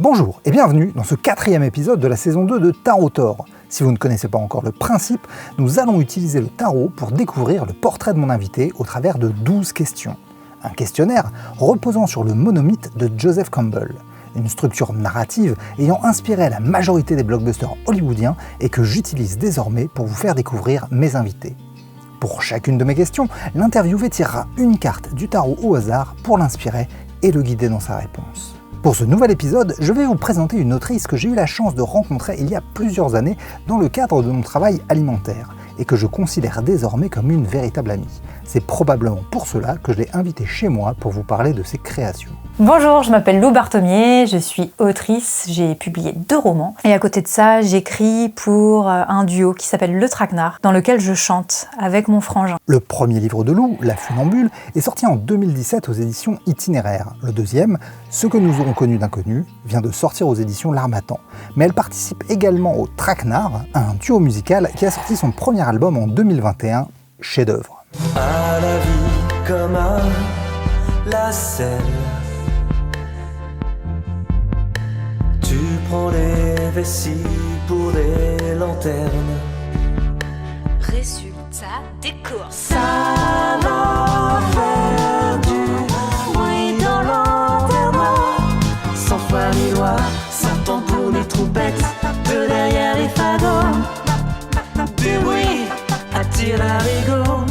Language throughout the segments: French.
Bonjour et bienvenue dans ce 4e épisode de la saison 2 de Tarot Tor. Si vous ne connaissez pas encore le principe, nous allons utiliser le tarot pour découvrir le portrait de mon invité au travers de 12 questions. Un questionnaire reposant sur le monomythe de Joseph Campbell, une structure narrative ayant inspiré la majorité des blockbusters hollywoodiens et que j'utilise désormais pour vous faire découvrir mes invités. Pour chacune de mes questions, l'interviewé tirera une carte du tarot au hasard pour l'inspirer et le guider dans sa réponse. Pour ce nouvel épisode, je vais vous présenter une autrice que j'ai eu la chance de rencontrer il y a plusieurs années dans le cadre de mon travail alimentaire et que je considère désormais comme une véritable amie. C'est probablement pour cela que je l'ai invitée chez moi pour vous parler de ses créations. Bonjour, je m'appelle Lou Barthomier, je suis autrice, j'ai publié 2 romans et à côté de ça, j'écris pour un duo qui s'appelle Le Traquenard, dans lequel je chante avec mon frangin. Le premier livre de Lou, La Funambule, est sorti en 2017 aux éditions Itinéraire. Le deuxième, Ce que nous aurons connu d'inconnu, vient de sortir aux éditions L'Harmattan. Mais elle participe également au Traquenard, un duo musical qui a sorti son premier album en 2021, chef-d'œuvre. À la vie comme à la selle, tu prends les vessies pour des lanternes. Résultat des courses. Ça va faire du bruit dans l'enterrement. Sans foi ni loi, sans tambour ni trompette, de derrière les fagots, du bruit attire l'arigot.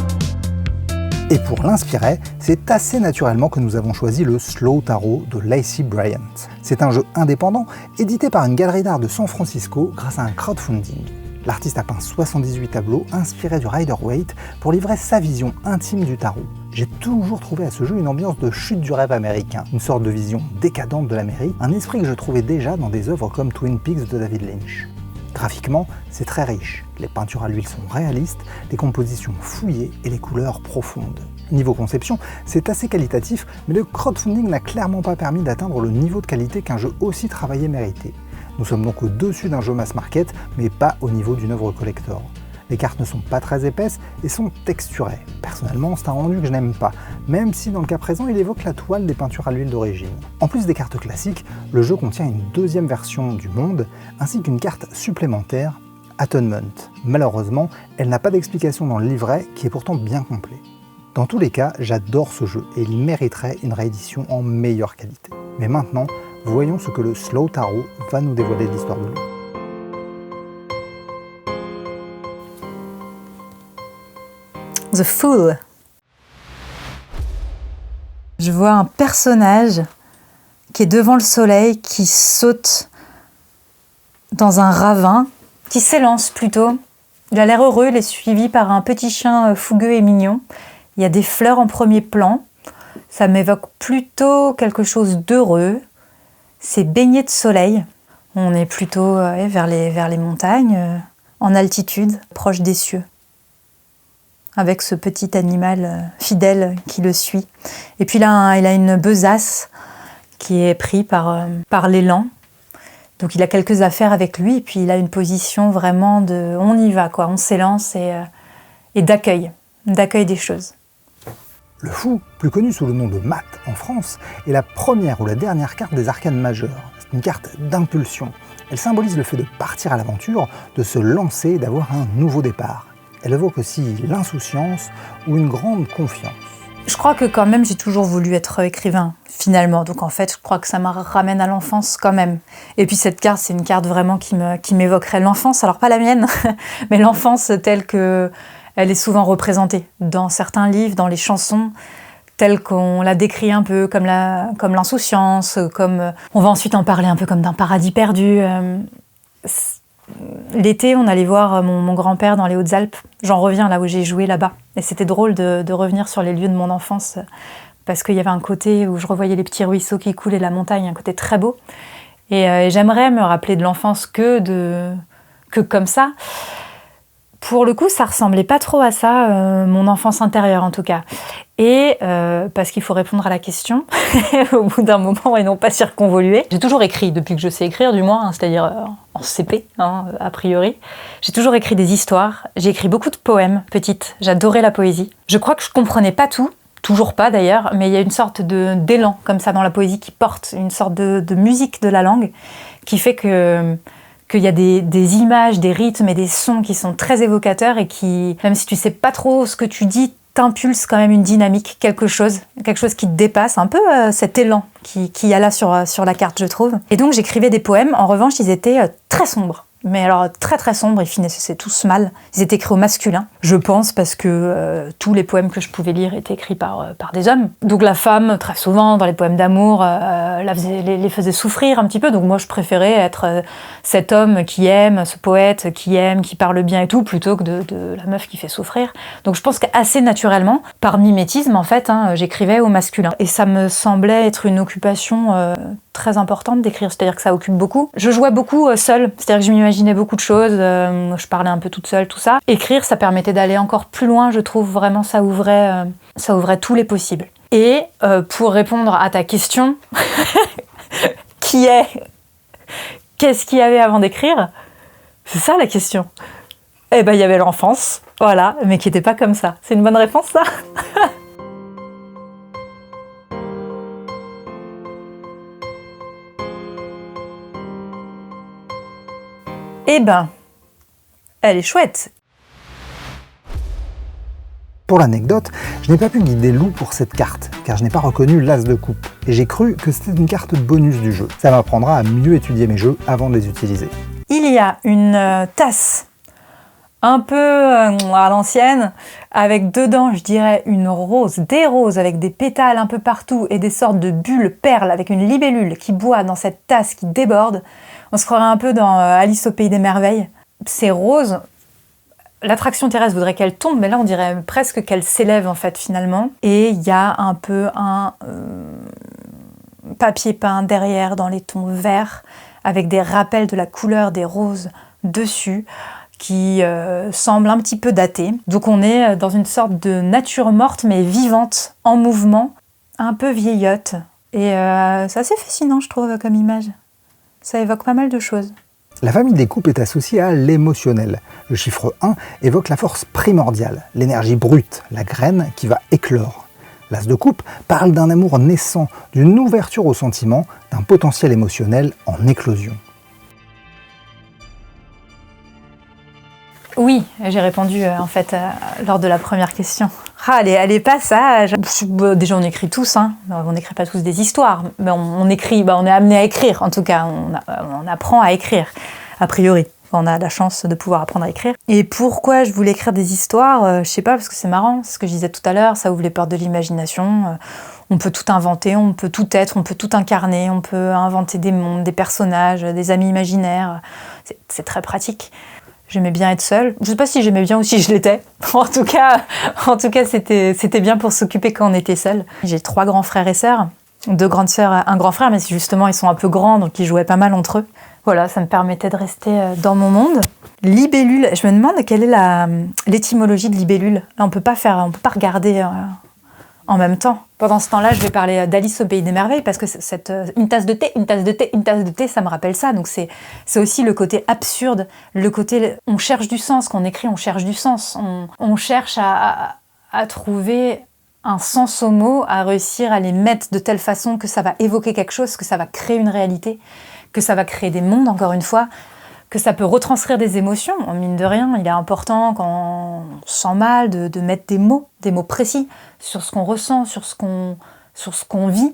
Et pour l'inspirer, c'est assez naturellement que nous avons choisi le Slow Tarot de Lacey Bryant. C'est un jeu indépendant, édité par une galerie d'art de San Francisco grâce à un crowdfunding. L'artiste a peint 78 tableaux inspirés du Rider-Waite pour livrer sa vision intime du tarot. J'ai toujours trouvé à ce jeu une ambiance de chute du rêve américain, une sorte de vision décadente de l'Amérique, un esprit que je trouvais déjà dans des œuvres comme Twin Peaks de David Lynch. Graphiquement, c'est très riche. Les peintures à l'huile sont réalistes, les compositions fouillées et les couleurs profondes. Niveau conception, c'est assez qualitatif, mais le crowdfunding n'a clairement pas permis d'atteindre le niveau de qualité qu'un jeu aussi travaillé méritait. Nous sommes donc au-dessus d'un jeu mass market, mais pas au niveau d'une œuvre collector. Les cartes ne sont pas très épaisses et sont texturées. Personnellement, c'est un rendu que je n'aime pas, même si dans le cas présent, il évoque la toile des peintures à l'huile d'origine. En plus des cartes classiques, le jeu contient une deuxième version du monde, ainsi qu'une carte supplémentaire, Atonement. Malheureusement, elle n'a pas d'explication dans le livret, qui est pourtant bien complet. Dans tous les cas, j'adore ce jeu et il mériterait une réédition en meilleure qualité. Mais maintenant, voyons ce que le Slow Tarot va nous dévoiler de l'histoire de Lou. The Fool. Je vois un personnage qui est devant le soleil, qui saute dans un ravin, qui s'élance plutôt. Il a l'air heureux, il est suivi par un petit chien fougueux et mignon. Il y a des fleurs en premier plan. Ça m'évoque plutôt quelque chose d'heureux. C'est baigné de soleil. On est plutôt vers les montagnes, en altitude, proche des cieux, avec ce petit animal fidèle qui le suit. Et puis là, il a une besace qui est prise par l'élan. Donc il a quelques affaires avec lui, et puis il a une position vraiment de « on y va », quoi, on s'élance et d'accueil des choses. Le fou, plus connu sous le nom de Mat en France, est la première ou la dernière carte des arcanes majeures. C'est une carte d'impulsion. Elle symbolise le fait de partir à l'aventure, de se lancer, d'avoir un nouveau départ. Elle évoque aussi l'insouciance ou une grande confiance. Je crois que quand même j'ai toujours voulu être écrivain, finalement. Donc en fait, je crois que ça me ramène à l'enfance quand même. Et puis cette carte, c'est une carte vraiment qui m'évoquerait l'enfance. Alors pas la mienne, mais l'enfance telle que elle est souvent représentée dans certains livres, dans les chansons, telle qu'on la décrit un peu comme l'insouciance, comme on va ensuite en parler un peu comme d'un paradis perdu. L'été, on allait voir mon grand-père dans les Hautes-Alpes. J'en reviens là où j'ai joué là-bas. Et c'était drôle de revenir sur les lieux de mon enfance parce qu'il y avait un côté où je revoyais les petits ruisseaux qui coulent et la montagne, un côté très beau. Et j'aimerais me rappeler de l'enfance que comme ça. Pour le coup, ça ressemblait pas trop à ça, mon enfance intérieure en tout cas. Et parce qu'il faut répondre à la question au bout d'un moment et non pas circonvoluer. J'ai toujours écrit, depuis que je sais écrire du moins, c'est-à-dire en CP, a priori. J'ai toujours écrit des histoires. J'ai écrit beaucoup de poèmes, petite. J'adorais la poésie. Je crois que je comprenais pas tout. toujours pas d'ailleurs, mais il y a une sorte d'élan comme ça dans la poésie qui porte, une sorte de musique de la langue qui fait qu'il y a des images, des rythmes et des sons qui sont très évocateurs et qui, même si tu sais pas trop ce que tu dis, t'impulse quand même une dynamique, quelque chose qui te dépasse, un peu cet élan qu'il y a là sur la carte, je trouve. Et donc j'écrivais des poèmes, en revanche ils étaient très sombres. Mais alors très très sombres, ils finissaient tous mal. Ils étaient écrits au masculin, je pense, parce que tous les poèmes que je pouvais lire étaient écrits par des hommes. Donc la femme, très souvent, dans les poèmes d'amour, les faisait souffrir un petit peu. Donc moi, je préférais être cet homme qui aime, ce poète qui aime, qui parle bien et tout, plutôt que de la meuf qui fait souffrir. Donc je pense qu'assez naturellement, par mimétisme, en fait, j'écrivais au masculin. Et ça me semblait être une occupation très importante d'écrire, c'est-à-dire que ça occupe beaucoup. Je jouais beaucoup seule, c'est-à-dire que je m'imaginais beaucoup de choses, je parlais un peu toute seule, tout ça. Écrire, ça permettait d'aller encore plus loin, je trouve, vraiment, ça ouvrait tous les possibles. Et pour répondre à ta question, qu'est-ce qu'il y avait avant d'écrire? C'est ça la question. Eh ben, il y avait l'enfance, voilà, mais qui n'était pas comme ça. C'est une bonne réponse, ça? Eh ben, elle est chouette. Pour l'anecdote, je n'ai pas pu guider Lou pour cette carte, car je n'ai pas reconnu l'as de coupe, et j'ai cru que c'était une carte bonus du jeu. Ça m'apprendra à mieux étudier mes jeux avant de les utiliser. Il y a une tasse un peu à l'ancienne, avec dedans, je dirais, des roses avec des pétales un peu partout et des sortes de bulles perles avec une libellule qui boit dans cette tasse qui déborde. On se croirait un peu dans Alice au Pays des Merveilles. Ces roses, l'attraction terrestre voudrait qu'elles tombent, mais là on dirait presque qu'elles s'élèvent en fait finalement. Et il y a un peu un papier peint derrière dans les tons verts, avec des rappels de la couleur des roses dessus, qui semble un petit peu daté. Donc on est dans une sorte de nature morte mais vivante, en mouvement, un peu vieillotte. Et c'est assez fascinant, je trouve, comme image. Ça évoque pas mal de choses. La famille des coupes est associée à l'émotionnel. Le chiffre 1 évoque la force primordiale, l'énergie brute, la graine qui va éclore. L'as de coupe parle d'un amour naissant, d'une ouverture aux sentiments, d'un potentiel émotionnel en éclosion. Oui, j'ai répondu en fait lors de la première question. Ah, elle est pas sage. Déjà, on écrit tous, on n'écrit pas tous des histoires, mais on écrit, on est amené à écrire, en tout cas, on apprend à écrire, a priori. On a la chance de pouvoir apprendre à écrire. Et pourquoi je voulais écrire des histoires, je sais pas, parce que c'est marrant, c'est ce que je disais tout à l'heure, ça ouvre les portes de l'imagination, on peut tout inventer, on peut tout être, on peut tout incarner, on peut inventer des mondes, des personnages, des amis imaginaires, c'est très pratique. J'aimais bien être seule. Je sais pas si j'aimais bien ou si je l'étais. En tout cas, c'était bien pour s'occuper quand on était seul. J'ai 3 grands frères et sœurs, 2 grandes sœurs, 1 grand frère, mais justement ils sont un peu grands, donc ils jouaient pas mal entre eux. Voilà, ça me permettait de rester dans mon monde. Libellule, je me demande quelle est l'étymologie de libellule. Là, on peut pas regarder en même temps. Pendant ce temps-là, je vais parler d'Alice au Pays des Merveilles parce que une tasse de thé, une tasse de thé, une tasse de thé, ça me rappelle ça. Donc c'est aussi le côté absurde, le côté on cherche du sens. Quand on écrit, on cherche du sens. On cherche à trouver un sens aux mots, à réussir à les mettre de telle façon que ça va évoquer quelque chose, que ça va créer une réalité, que ça va créer des mondes, encore une fois, que ça peut retranscrire des émotions. Mine de rien, il est important quand on se sent mal de mettre des mots précis sur ce qu'on ressent, sur ce qu'on vit.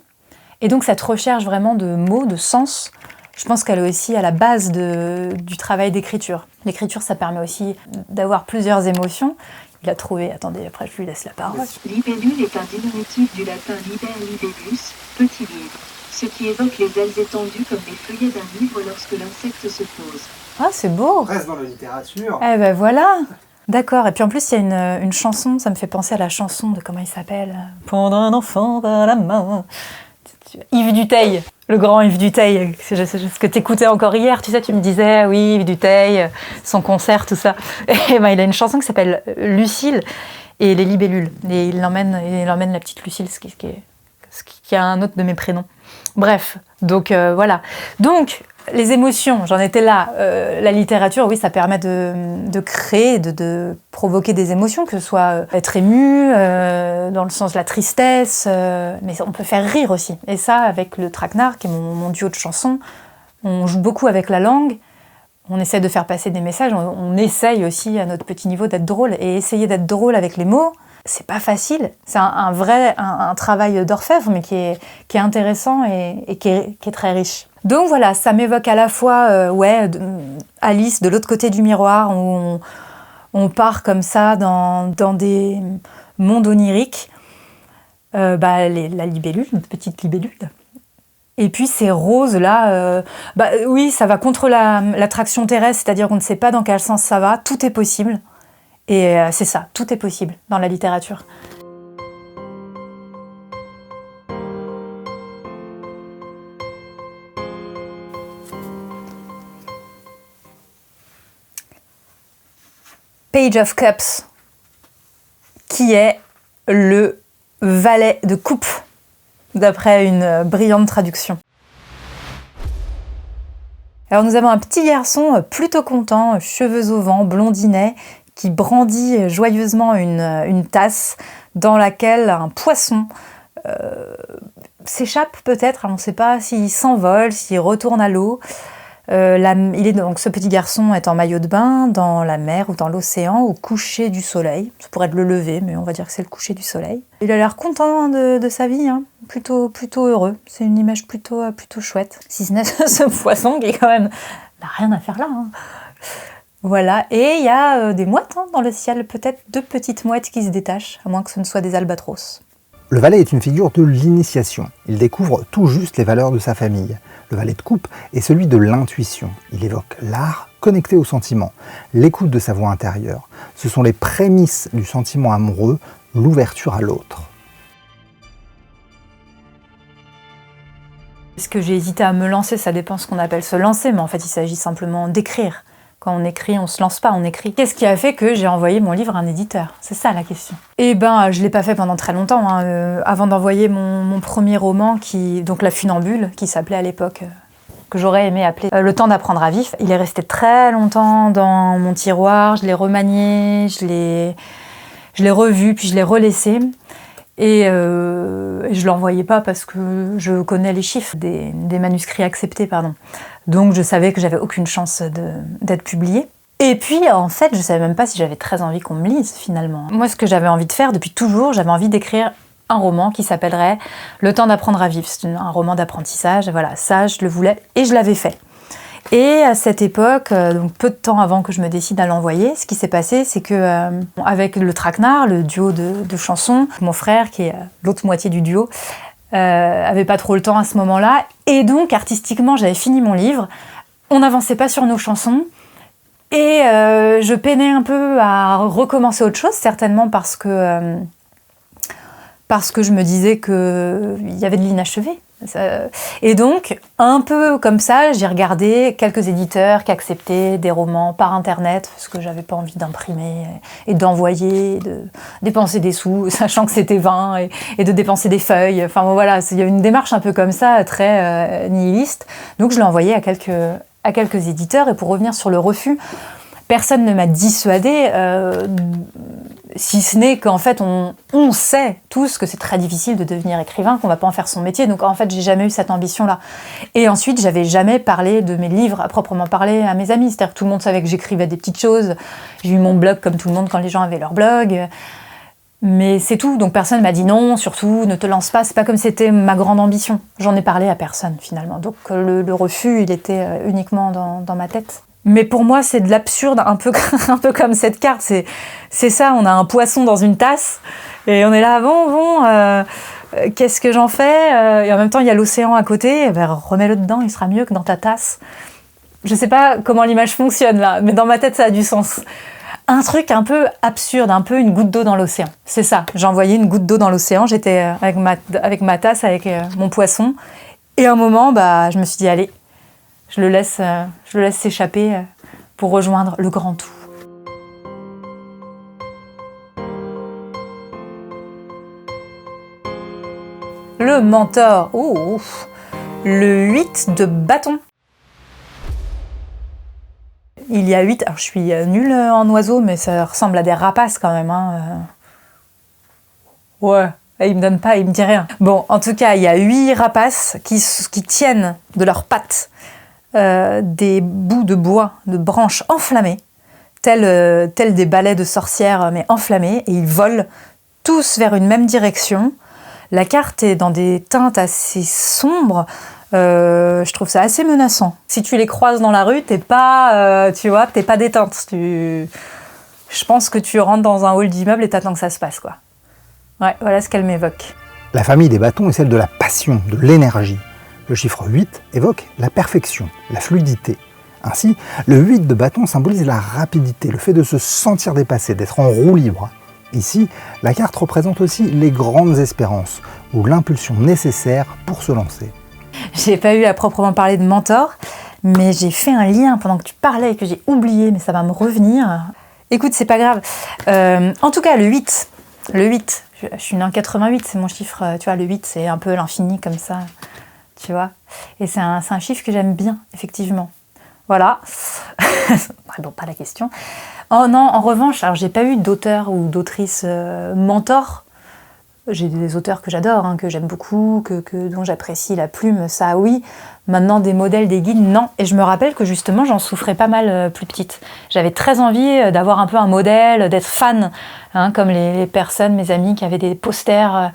Et donc cette recherche vraiment de mots, de sens, je pense qu'elle est aussi à la base du travail d'écriture. L'écriture, ça permet aussi d'avoir plusieurs émotions. Il a trouvé, attendez, après je lui laisse la parole. Libellule est un diminutif du latin liber libellus, petit livre, ce qui évoque les ailes étendues comme les feuillets d'un livre lorsque l'insecte se pose. Ah, c'est beau! Reste dans la littérature. Eh ben voilà! D'accord, et puis en plus il y a une chanson, ça me fait penser à la chanson de, comment il s'appelle? Prendre un enfant par la main. Yves Duteil, le grand Yves Duteil, ce que t'écoutais encore hier, tu sais, tu me disais, oui, Yves Duteil, son concert, tout ça. Et ben, il a une chanson qui s'appelle Lucille et les libellules. Et il emmène la petite Lucille, ce qui est un autre de mes prénoms. Bref, donc voilà. Donc, Les émotions, j'en étais là. La littérature, oui, ça permet de créer, de provoquer des émotions, que ce soit être ému, dans le sens de la tristesse, mais on peut faire rire aussi. Et ça, avec le traquenard, qui est mon duo de chansons, on joue beaucoup avec la langue, on essaie de faire passer des messages, on essaye aussi à notre petit niveau d'être drôle. Et essayer d'être drôle avec les mots, c'est pas facile. C'est un vrai travail d'orfèvre, mais qui est intéressant et qui est très riche. Donc voilà, ça m'évoque à la fois Alice de l'autre côté du miroir, où on part comme ça dans des mondes oniriques. La libellule, une petite libellule. Et puis ces roses-là, oui, ça va contre l'attraction terrestre, c'est-à-dire qu'on ne sait pas dans quel sens ça va, tout est possible. Et c'est ça, tout est possible dans la littérature. Page of Cups, qui est le valet de coupe, d'après une brillante traduction. Alors nous avons un petit garçon plutôt content, cheveux au vent, blondinet, qui brandit joyeusement une tasse dans laquelle un poisson s'échappe peut-être. On ne sait pas s'il s'envole, s'il retourne à l'eau. Donc ce petit garçon est en maillot de bain dans la mer ou dans l'océan au coucher du soleil. Ça pourrait être le lever, mais on va dire que c'est le coucher du soleil. Il a l'air content de sa vie, hein. Plutôt heureux. C'est une image plutôt chouette. Si ce n'est ce poisson qui quand même n'a rien à faire là, hein. Voilà, et il y a des mouettes dans le ciel, peut-être 2 petites mouettes qui se détachent, à moins que ce ne soit des albatros. Le valet est une figure de l'initiation. Il découvre tout juste les valeurs de sa famille. Le valet de coupe est celui de l'intuition. Il évoque l'art connecté au sentiment, l'écoute de sa voix intérieure. Ce sont les prémices du sentiment amoureux, l'ouverture à l'autre. Est-ce que j'ai hésité à me lancer? Ça dépend ce qu'on appelle se lancer, mais en fait il s'agit simplement d'écrire. Quand on écrit, on se lance pas, on écrit. Qu'est-ce qui a fait que j'ai envoyé mon livre à un éditeur? C'est ça la question. Eh ben, je l'ai pas fait pendant très longtemps, hein. Avant d'envoyer mon premier roman, donc La Funambule, qui s'appelait à l'époque, que j'aurais aimé appeler Le temps d'apprendre à vivre. Il est resté très longtemps dans mon tiroir, je l'ai remanié, je l'ai revu, puis je l'ai relaissé. Et je l'envoyais pas parce que je connais les chiffres des manuscrits acceptés, pardon. Donc je savais que j'avais aucune chance d'être publiée. Et puis en fait, je savais même pas si j'avais très envie qu'on me lise finalement. Moi, ce que j'avais envie de faire depuis toujours, j'avais envie d'écrire un roman qui s'appellerait Le temps d'apprendre à vivre. C'est un roman d'apprentissage. Voilà, ça, je le voulais et je l'avais fait. Et à cette époque, donc peu de temps avant que je me décide à l'envoyer, ce qui s'est passé, c'est que avec le traquenard, le duo de chansons, mon frère, qui est l'autre moitié du duo, avait pas trop le temps à ce moment-là. Et donc, artistiquement, j'avais fini mon livre. On n'avançait pas sur nos chansons. Et je peinais un peu à recommencer autre chose, certainement parce que je me disais qu'il y avait de l'inachevé. Et donc, un peu comme ça, j'ai regardé quelques éditeurs qui acceptaient des romans par Internet, parce que j'avais pas envie d'imprimer et d'envoyer, de dépenser des sous, sachant que c'était vain, et de dépenser des feuilles. Enfin bon, voilà, il y a une démarche un peu comme ça, très nihiliste. Donc je l'ai envoyé à quelques éditeurs, et pour revenir sur le refus, personne ne m'a dissuadée, si ce n'est qu'en fait, on sait tous que c'est très difficile de devenir écrivain, qu'on ne va pas en faire son métier. Donc en fait, j'ai jamais eu cette ambition-là. Et ensuite, j'avais jamais parlé de mes livres à proprement parler à mes amis. C'est-à-dire que tout le monde savait que j'écrivais des petites choses. J'ai eu mon blog comme tout le monde quand les gens avaient leur blog. Mais c'est tout. Donc personne m'a dit non, surtout, ne te lance pas. C'est pas comme c'était ma grande ambition. J'en ai parlé à personne finalement. Donc le refus, il était uniquement dans ma tête. Mais pour moi, c'est de l'absurde, un peu comme cette carte. C'est ça, on a un poisson dans une tasse, et on est là, qu'est-ce que j'en fais? Et en même temps, il y a l'océan à côté, remets-le dedans, il sera mieux que dans ta tasse. Je sais pas comment l'image fonctionne là, mais dans ma tête, ça a du sens. Un truc un peu absurde, un peu une goutte d'eau dans l'océan. C'est ça, j'ai envoyé une goutte d'eau dans l'océan, j'étais avec ma tasse, avec mon poisson, et à un moment, je me suis dit, allez, je le laisse s'échapper pour rejoindre le grand tout. Le mentor, le 8 de bâton. il y a 8... Alors, je suis nulle en oiseaux, mais ça ressemble à des rapaces quand même. Hein. Ouais, il me dit rien. Bon, en tout cas, il y a 8 rapaces qui tiennent de leurs pattes des bouts de bois, de branches enflammées, tels des balais de sorcières, mais enflammés, et ils volent tous vers une même direction. La carte est dans des teintes assez sombres. Je trouve ça assez menaçant. Si tu les croises dans la rue, t'es pas détente. Je pense que tu rentres dans un hall d'immeuble et t'attends que ça se passe, quoi. Ouais, voilà ce qu'elle m'évoque. La famille des bâtons est celle de la passion, de l'énergie. Le chiffre 8 évoque la perfection, la fluidité. Ainsi, le 8 de bâton symbolise la rapidité, le fait de se sentir dépassé, d'être en roue libre. Ici, la carte représente aussi les grandes espérances, ou l'impulsion nécessaire pour se lancer. J'ai pas eu à proprement parler de mentor, mais j'ai fait un lien pendant que tu parlais et que j'ai oublié, mais ça va me revenir. Écoute, c'est pas grave. En tout cas, le 8, je suis née en 88, c'est mon chiffre, tu vois, le 8, c'est un peu l'infini comme ça, tu vois. Et c'est un chiffre que j'aime bien, effectivement. Voilà. Bon, pas la question. Oh non, en revanche, alors j'ai pas eu d'auteur ou d'autrice mentor. J'ai des auteurs que j'adore, hein, que j'aime beaucoup, dont j'apprécie la plume, ça oui. Maintenant, des modèles, des guides, non. Et je me rappelle que justement, j'en souffrais pas mal plus petite. J'avais très envie d'avoir un peu un modèle, d'être fan, hein, comme les personnes, mes amis, qui avaient des posters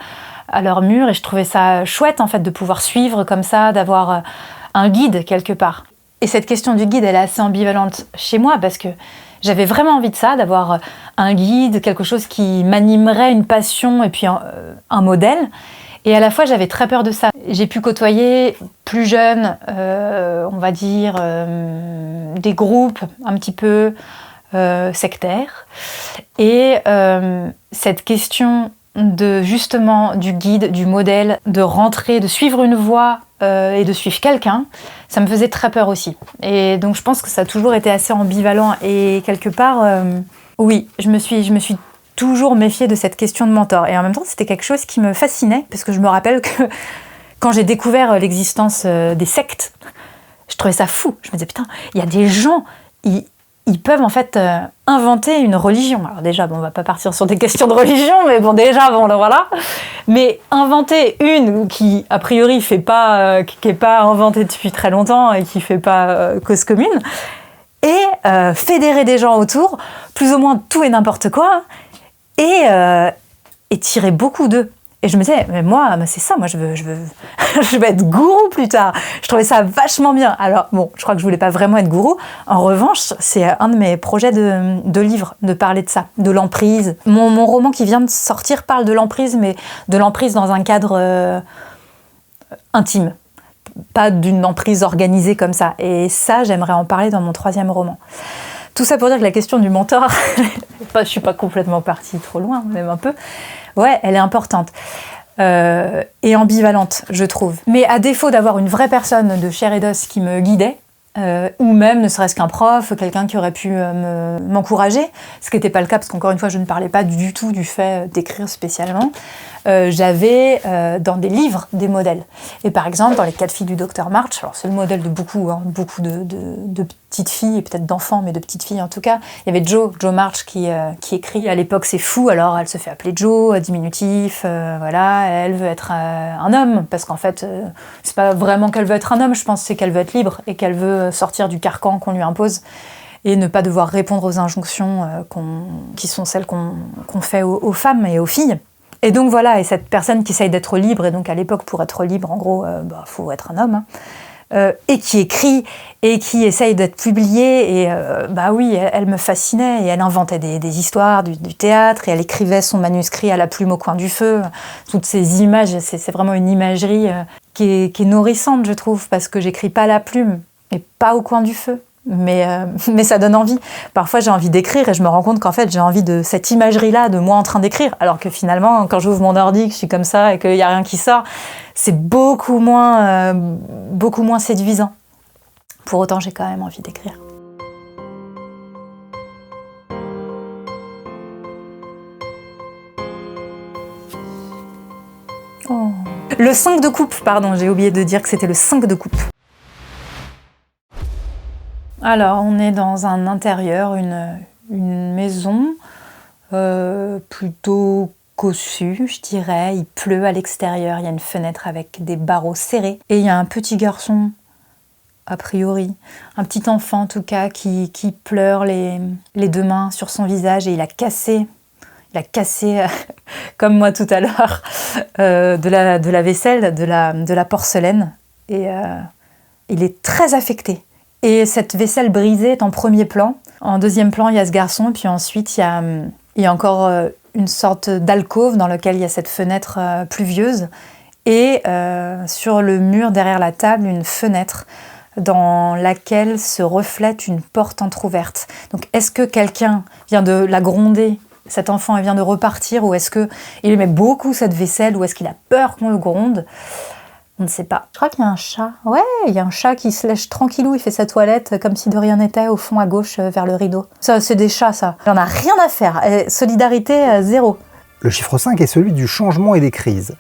à leur mur. Et je trouvais ça chouette, en fait, de pouvoir suivre comme ça, d'avoir un guide quelque part. Et cette question du guide, elle est assez ambivalente chez moi, parce que j'avais vraiment envie de ça, d'avoir un guide, quelque chose qui m'animerait, une passion et puis un modèle. Et à la fois, j'avais très peur de ça. J'ai pu côtoyer plus jeune, on va dire, des groupes un petit peu sectaires. Et cette question justement du guide, du modèle, de rentrer, de suivre une voie et de suivre quelqu'un, ça me faisait très peur aussi. Et donc je pense que ça a toujours été assez ambivalent. Et quelque part, oui, je me suis toujours méfiée de cette question de mentor. Et en même temps, c'était quelque chose qui me fascinait, parce que je me rappelle que quand j'ai découvert l'existence des sectes, je trouvais ça fou. Je me disais, putain, il y a des gens, ils peuvent en fait inventer une religion. Alors déjà, bon, on va pas partir sur des questions de religion, mais bon, déjà, bon, voilà. Mais inventer une qui, a priori, qui est pas inventée depuis très longtemps et qui fait pas cause commune, et fédérer des gens autour, plus ou moins tout et n'importe quoi, et tirer beaucoup d'eux. Et je me disais, mais moi, c'est ça, moi je veux je veux être gourou plus tard. Je trouvais ça vachement bien. Alors bon, je crois que je voulais pas vraiment être gourou. En revanche, c'est un de mes projets de livre, de parler de ça, de l'emprise. Mon roman qui vient de sortir parle de l'emprise, mais de l'emprise dans un cadre intime. Pas d'une emprise organisée comme ça. Et ça, j'aimerais en parler dans mon 3e roman. Tout ça pour dire que la question du mentor, je suis pas complètement partie trop loin, même un peu. Ouais, elle est importante et ambivalente, je trouve. Mais à défaut d'avoir une vraie personne de chair et d'os qui me guidait, ou même ne serait-ce qu'un prof, quelqu'un qui aurait pu m'encourager, ce qui n'était pas le cas parce qu'encore une fois je ne parlais pas du tout du fait d'écrire spécialement, j'avais dans des livres des modèles. Et par exemple dans les 4 filles du Dr March, alors c'est le modèle de beaucoup de petites filles et peut-être d'enfants, mais de petites filles en tout cas, il y avait Jo March qui écrit. À l'époque c'est fou, alors elle se fait appeler Jo, diminutif, voilà, elle veut être un homme, parce qu'en fait c'est pas vraiment qu'elle veut être un homme, je pense c'est qu'elle veut être libre et qu'elle veut sortir du carcan qu'on lui impose et ne pas devoir répondre aux injonctions qui sont celles qu'on fait aux femmes et aux filles. Et donc voilà, et cette personne qui essaye d'être libre, et donc à l'époque pour être libre en gros, faut être un homme, hein, et qui écrit et qui essaye d'être publiée, et oui, elle me fascinait, et elle inventait des histoires, du théâtre, et elle écrivait son manuscrit à la plume au coin du feu. Toutes ces images, c'est vraiment une imagerie qui est nourrissante, je trouve, parce que j'écris pas à la plume, et pas au coin du feu. Mais ça donne envie. Parfois, j'ai envie d'écrire et je me rends compte qu'en fait, j'ai envie de cette imagerie-là, de moi en train d'écrire. Alors que finalement, quand j'ouvre mon ordi, que je suis comme ça et qu'il n'y a rien qui sort, c'est beaucoup moins séduisant. Pour autant, j'ai quand même envie d'écrire. Oh. Le 5 de coupe, pardon, j'ai oublié de dire que c'était le 5 de coupe. Alors, on est dans un intérieur, une maison plutôt cossue, je dirais. Il pleut à l'extérieur, il y a une fenêtre avec des barreaux serrés. Et il y a un petit garçon, a priori, un petit enfant en tout cas, qui pleure les deux mains sur son visage et il a cassé comme moi tout à l'heure, de la vaisselle, de la porcelaine. Et il est très affecté. Et cette vaisselle brisée est en premier plan. En deuxième plan, il y a ce garçon. Puis ensuite, il y a encore une sorte d'alcôve dans laquelle il y a cette fenêtre pluvieuse. Et sur le mur, derrière la table, une fenêtre dans laquelle se reflète une porte entrouverte. Donc, est-ce que quelqu'un vient de la gronder ? Cet enfant vient de repartir, ou est-ce qu'il aimait beaucoup cette vaisselle, ou est-ce qu'il a peur qu'on le gronde ? On ne sait pas. Je crois qu'il y a un chat. Ouais, il y a un chat qui se lèche tranquillou, il fait sa toilette comme si de rien n'était au fond à gauche vers le rideau. Ça, c'est des chats, ça. J'en ai rien à faire. Solidarité, zéro. Le chiffre 5 est celui du changement et des crises.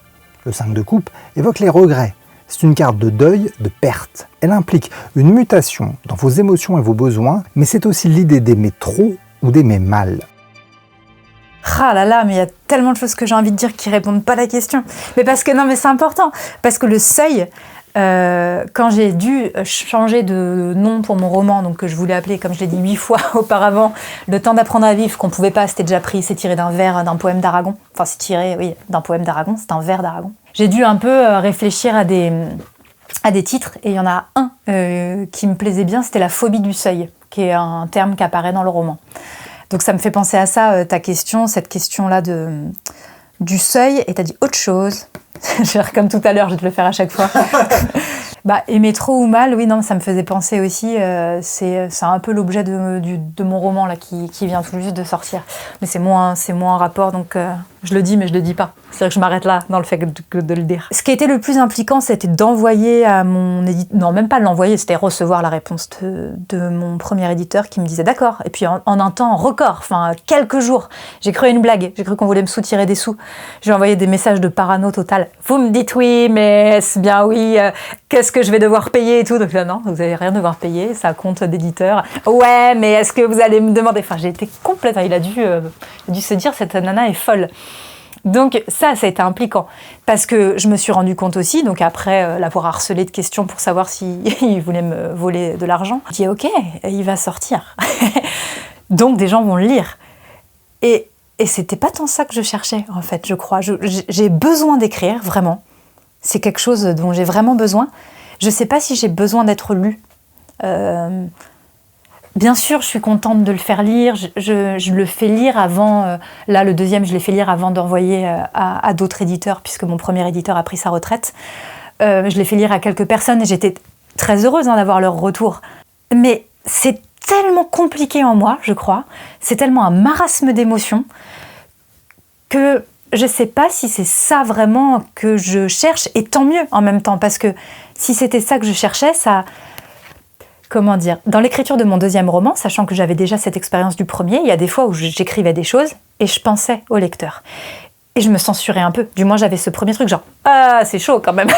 Le 5 de coupe évoque les regrets. C'est une carte de deuil, de perte. Elle implique une mutation dans vos émotions et vos besoins, mais c'est aussi l'idée d'aimer trop ou d'aimer mal. Ah là là, mais il y a tellement de choses que j'ai envie de dire qui répondent pas à la question. Mais parce que, non, mais c'est important. Parce que le seuil, quand j'ai dû changer de nom pour mon roman, donc que je voulais appeler, comme je l'ai dit 8 fois auparavant, Le temps d'apprendre à vivre, qu'on pouvait pas, c'était déjà pris, c'est tiré d'un vers d'un poème d'Aragon. Enfin, c'est tiré, oui, d'un poème d'Aragon, c'est un vers d'Aragon. J'ai dû un peu réfléchir à des titres, et il y en a un qui me plaisait bien, c'était la phobie du seuil, qui est un terme qui apparaît dans le roman. Donc ça me fait penser à ça, ta question, cette question-là du seuil, et t'as dit autre chose. Je vais faire comme tout à l'heure, je vais te le faire à chaque fois. Aimer trop ou mal, oui, non, ça me faisait penser aussi, c'est un peu l'objet de mon roman là, qui vient tout juste de sortir. Mais c'est moins un rapport, donc je le dis, mais je le dis pas. C'est-à-dire que je m'arrête là dans le fait de le dire. Ce qui était le plus impliquant, c'était d'envoyer à mon éditeur, non, même pas de l'envoyer, c'était recevoir la réponse de mon premier éditeur qui me disait d'accord. Et puis en un temps record, enfin quelques jours, j'ai cru à une blague, j'ai cru qu'on voulait me soutirer des sous. J'ai envoyé des messages de parano total. Vous me dites oui, mais est-ce bien oui, qu'est-ce que je vais devoir payer et tout. Donc là, non, vous n'allez rien devoir payer, ça compte d'éditeur. Ouais, mais est-ce que vous allez me demander... Enfin, j'ai été complètement... Il a dû se dire, cette nana est folle. Donc ça a été impliquant. Parce que je me suis rendu compte aussi, donc après l'avoir harcelé de questions pour savoir s'il voulait me voler de l'argent, je dis ok, il va sortir. Donc des gens vont le lire. Et c'était pas tant ça que je cherchais, en fait, je crois. J'ai besoin d'écrire, vraiment. C'est quelque chose dont j'ai vraiment besoin. Je ne sais pas si j'ai besoin d'être lue. Bien sûr, je suis contente de le faire lire. Je le fais lire avant... là, le deuxième, je l'ai fait lire avant d'envoyer à d'autres éditeurs, puisque mon premier éditeur a pris sa retraite. Je l'ai fait lire à quelques personnes et j'étais très heureuse d'avoir leur retour. Mais c'est tellement compliqué en moi, je crois. C'est tellement un marasme d'émotions que... je ne sais pas si c'est ça vraiment que je cherche, et tant mieux en même temps, parce que si c'était ça que je cherchais, ça... Comment dire ? Dans l'écriture de mon deuxième roman, sachant que j'avais déjà cette expérience du premier, il y a des fois où j'écrivais des choses et je pensais au lecteur. Et je me censurais un peu. Du moins, j'avais ce premier truc genre « Ah, c'est chaud quand même !»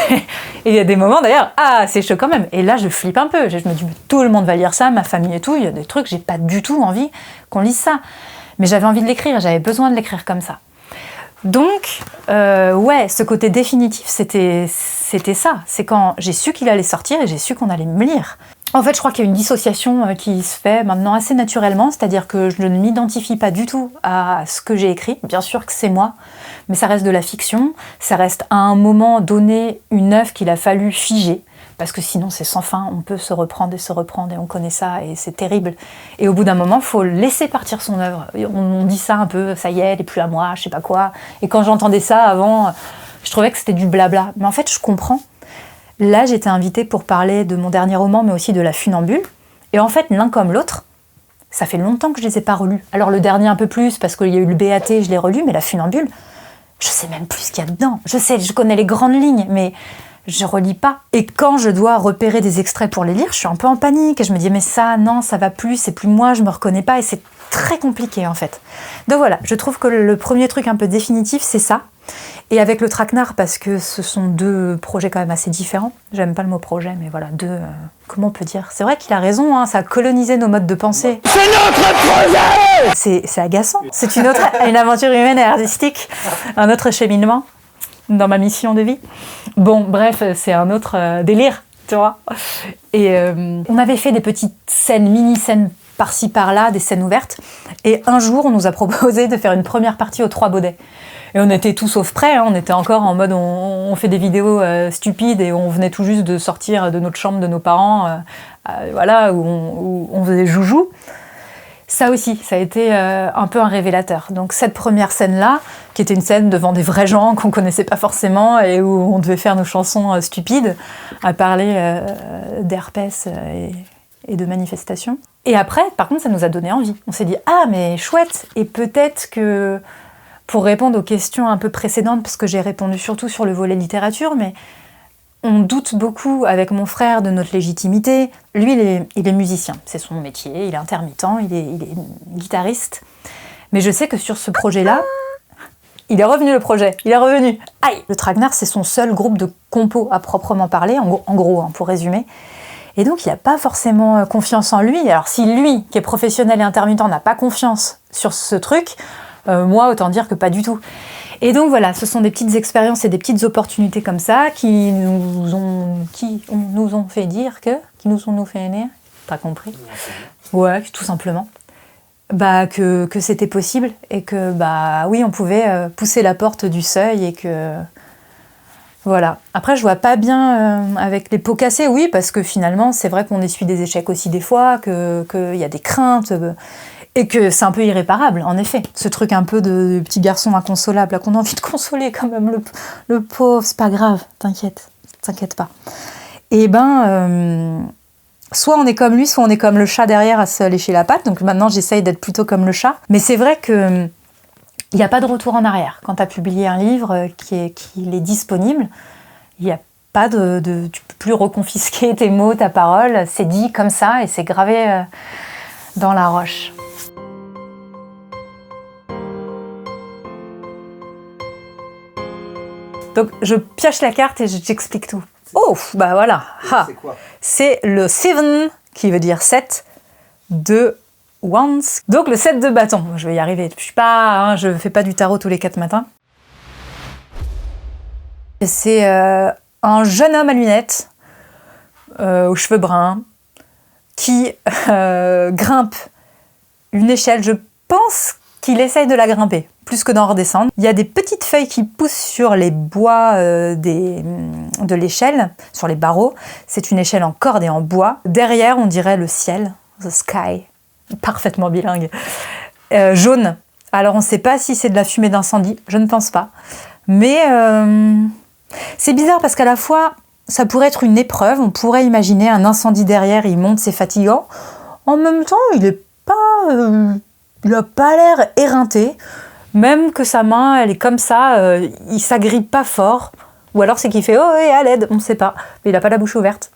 Et il y a des moments d'ailleurs « Ah, c'est chaud quand même !» Et là, je flippe un peu. Je me dis « Tout le monde va lire ça, ma famille et tout. » Il y a des trucs, j'ai pas du tout envie qu'on lise ça. Mais j'avais envie de l'écrire, j'avais besoin de l'écrire comme ça. Donc, ouais, ce côté définitif, c'était ça. C'est quand j'ai su qu'il allait sortir et j'ai su qu'on allait me lire. En fait, je crois qu'il y a une dissociation qui se fait maintenant assez naturellement, c'est-à-dire que je ne m'identifie pas du tout à ce que j'ai écrit. Bien sûr que c'est moi, mais ça reste de la fiction. Ça reste à un moment donné une œuvre qu'il a fallu figer, parce que sinon c'est sans fin, on peut se reprendre et on connaît ça et c'est terrible. Et au bout d'un moment, il faut laisser partir son œuvre. On dit ça un peu, ça y est, elle n'est plus à moi, je sais pas quoi. Et quand j'entendais ça avant, je trouvais que c'était du blabla. Mais en fait, je comprends. Là, j'étais invitée pour parler de mon dernier roman, mais aussi de La Funambule. Et en fait, l'un comme l'autre, ça fait longtemps que je les ai pas relus. Alors le dernier un peu plus, parce qu'il y a eu le BAT, je l'ai relu, mais La Funambule, je sais même plus ce qu'il y a dedans. Je connais les grandes lignes, mais je relis pas. Et quand je dois repérer des extraits pour les lire, je suis un peu en panique. Et je me dis, mais ça, non, ça va plus, c'est plus moi, je me reconnais pas. Et c'est très compliqué, en fait. Donc voilà, je trouve que le premier truc un peu définitif, c'est ça. Et avec le traquenard, parce que ce sont deux projets quand même assez différents. J'aime pas le mot projet, mais voilà, deux... comment on peut dire ? C'est vrai qu'il a raison, hein, ça a colonisé nos modes de pensée. C'est notre projet ! C'est agaçant. C'est une aventure humaine et artistique, un autre cheminement dans ma mission de vie. Bon, bref, c'est un autre délire, tu vois. Et on avait fait des petites scènes, mini-scènes par-ci par-là, des scènes ouvertes. Et un jour, on nous a proposé de faire une première partie aux Trois Baudets. Et on était tous sauf prêts, hein. On était encore en mode on fait des vidéos stupides et on venait tout juste de sortir de notre chambre de nos parents, voilà, où on faisait joujou. Ça aussi, ça a été un peu un révélateur. Donc cette première scène-là, qui était une scène devant des vrais gens qu'on connaissait pas forcément et où on devait faire nos chansons stupides, à parler d'herpès et de manifestations. Et après, par contre, ça nous a donné envie. On s'est dit « Ah, mais chouette !» Et peut-être que, pour répondre aux questions un peu précédentes, parce que j'ai répondu surtout sur le volet littérature, mais on doute beaucoup avec mon frère de notre légitimité. Lui, il est musicien, c'est son métier, il est intermittent, il est guitariste. Mais je sais que sur ce projet-là, il est revenu le projet, il est revenu. Aïe. Le traquenard, c'est son seul groupe de compos à proprement parler, en gros, hein, pour résumer. Et donc, il n'a pas forcément confiance en lui. Alors, si lui, qui est professionnel et intermittent, n'a pas confiance sur ce truc, moi, autant dire que pas du tout. Et donc, voilà, ce sont des petites expériences et des petites opportunités comme ça qui nous ont fait dire que... Qui nous ont fait dire. T'as compris ? Ouais, tout simplement. Que c'était possible et que, oui, on pouvait pousser la porte du seuil et que... Voilà. Après, je vois pas bien avec les pots cassés, oui, parce que finalement, c'est vrai qu'on essuie des échecs aussi des fois, qu'il y a des craintes, et que c'est un peu irréparable, en effet. Ce truc un peu de petit garçon inconsolable, là, qu'on a envie de consoler quand même, le pauvre, c'est pas grave, t'inquiète pas. Et soit on est comme lui, soit on est comme le chat derrière à se lécher la patte, donc maintenant j'essaye d'être plutôt comme le chat, mais c'est vrai que... Il n'y a pas de retour en arrière. Quand tu as publié un livre qui est disponible, il n'y a pas tu ne peux plus reconfisquer tes mots, ta parole. C'est dit comme ça et c'est gravé dans la roche. Donc je pioche la carte et je t'explique tout. Oh, voilà. C'est quoi ? C'est le 7, qui veut dire 7, de Once. Donc le 7 de bâton, je vais y arriver. Je fais pas du tarot tous les 4 matins. C'est un jeune homme à lunettes, aux cheveux bruns, qui grimpe une échelle. Je pense qu'il essaye de la grimper, plus que d'en redescendre. Il y a des petites feuilles qui poussent sur les bois de l'échelle, sur les barreaux. C'est une échelle en corde et en bois. Derrière, on dirait le ciel, the sky. Parfaitement bilingue. Jaune. Alors on ne sait pas si c'est de la fumée d'incendie, je ne pense pas. Mais c'est bizarre parce qu'à la fois, ça pourrait être une épreuve, on pourrait imaginer un incendie derrière, il monte, c'est fatigant. En même temps, il n'a pas l'air éreinté, même que sa main, elle est comme ça, il s'agrippe pas fort. Ou alors c'est qu'il fait « Oh, à l'aide !» On ne sait pas, mais il n'a pas la bouche ouverte.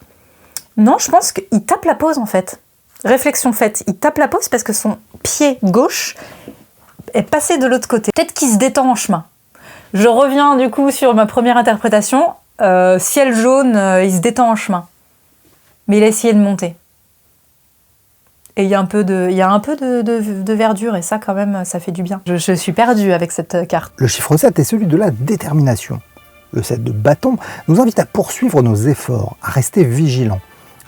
Non, je pense qu'il tape la pause en fait. Réflexion faite, il tape la pause parce que son pied gauche est passé de l'autre côté. Peut-être qu'il se détend en chemin. Je reviens du coup sur ma première interprétation. Ciel jaune, il se détend en chemin. Mais il a essayé de monter. Et il y a un peu de verdure et ça quand même, ça fait du bien. Je suis perdue avec cette carte. Le chiffre 7 est celui de la détermination. Le 7 de bâton nous invite à poursuivre nos efforts, à rester vigilants.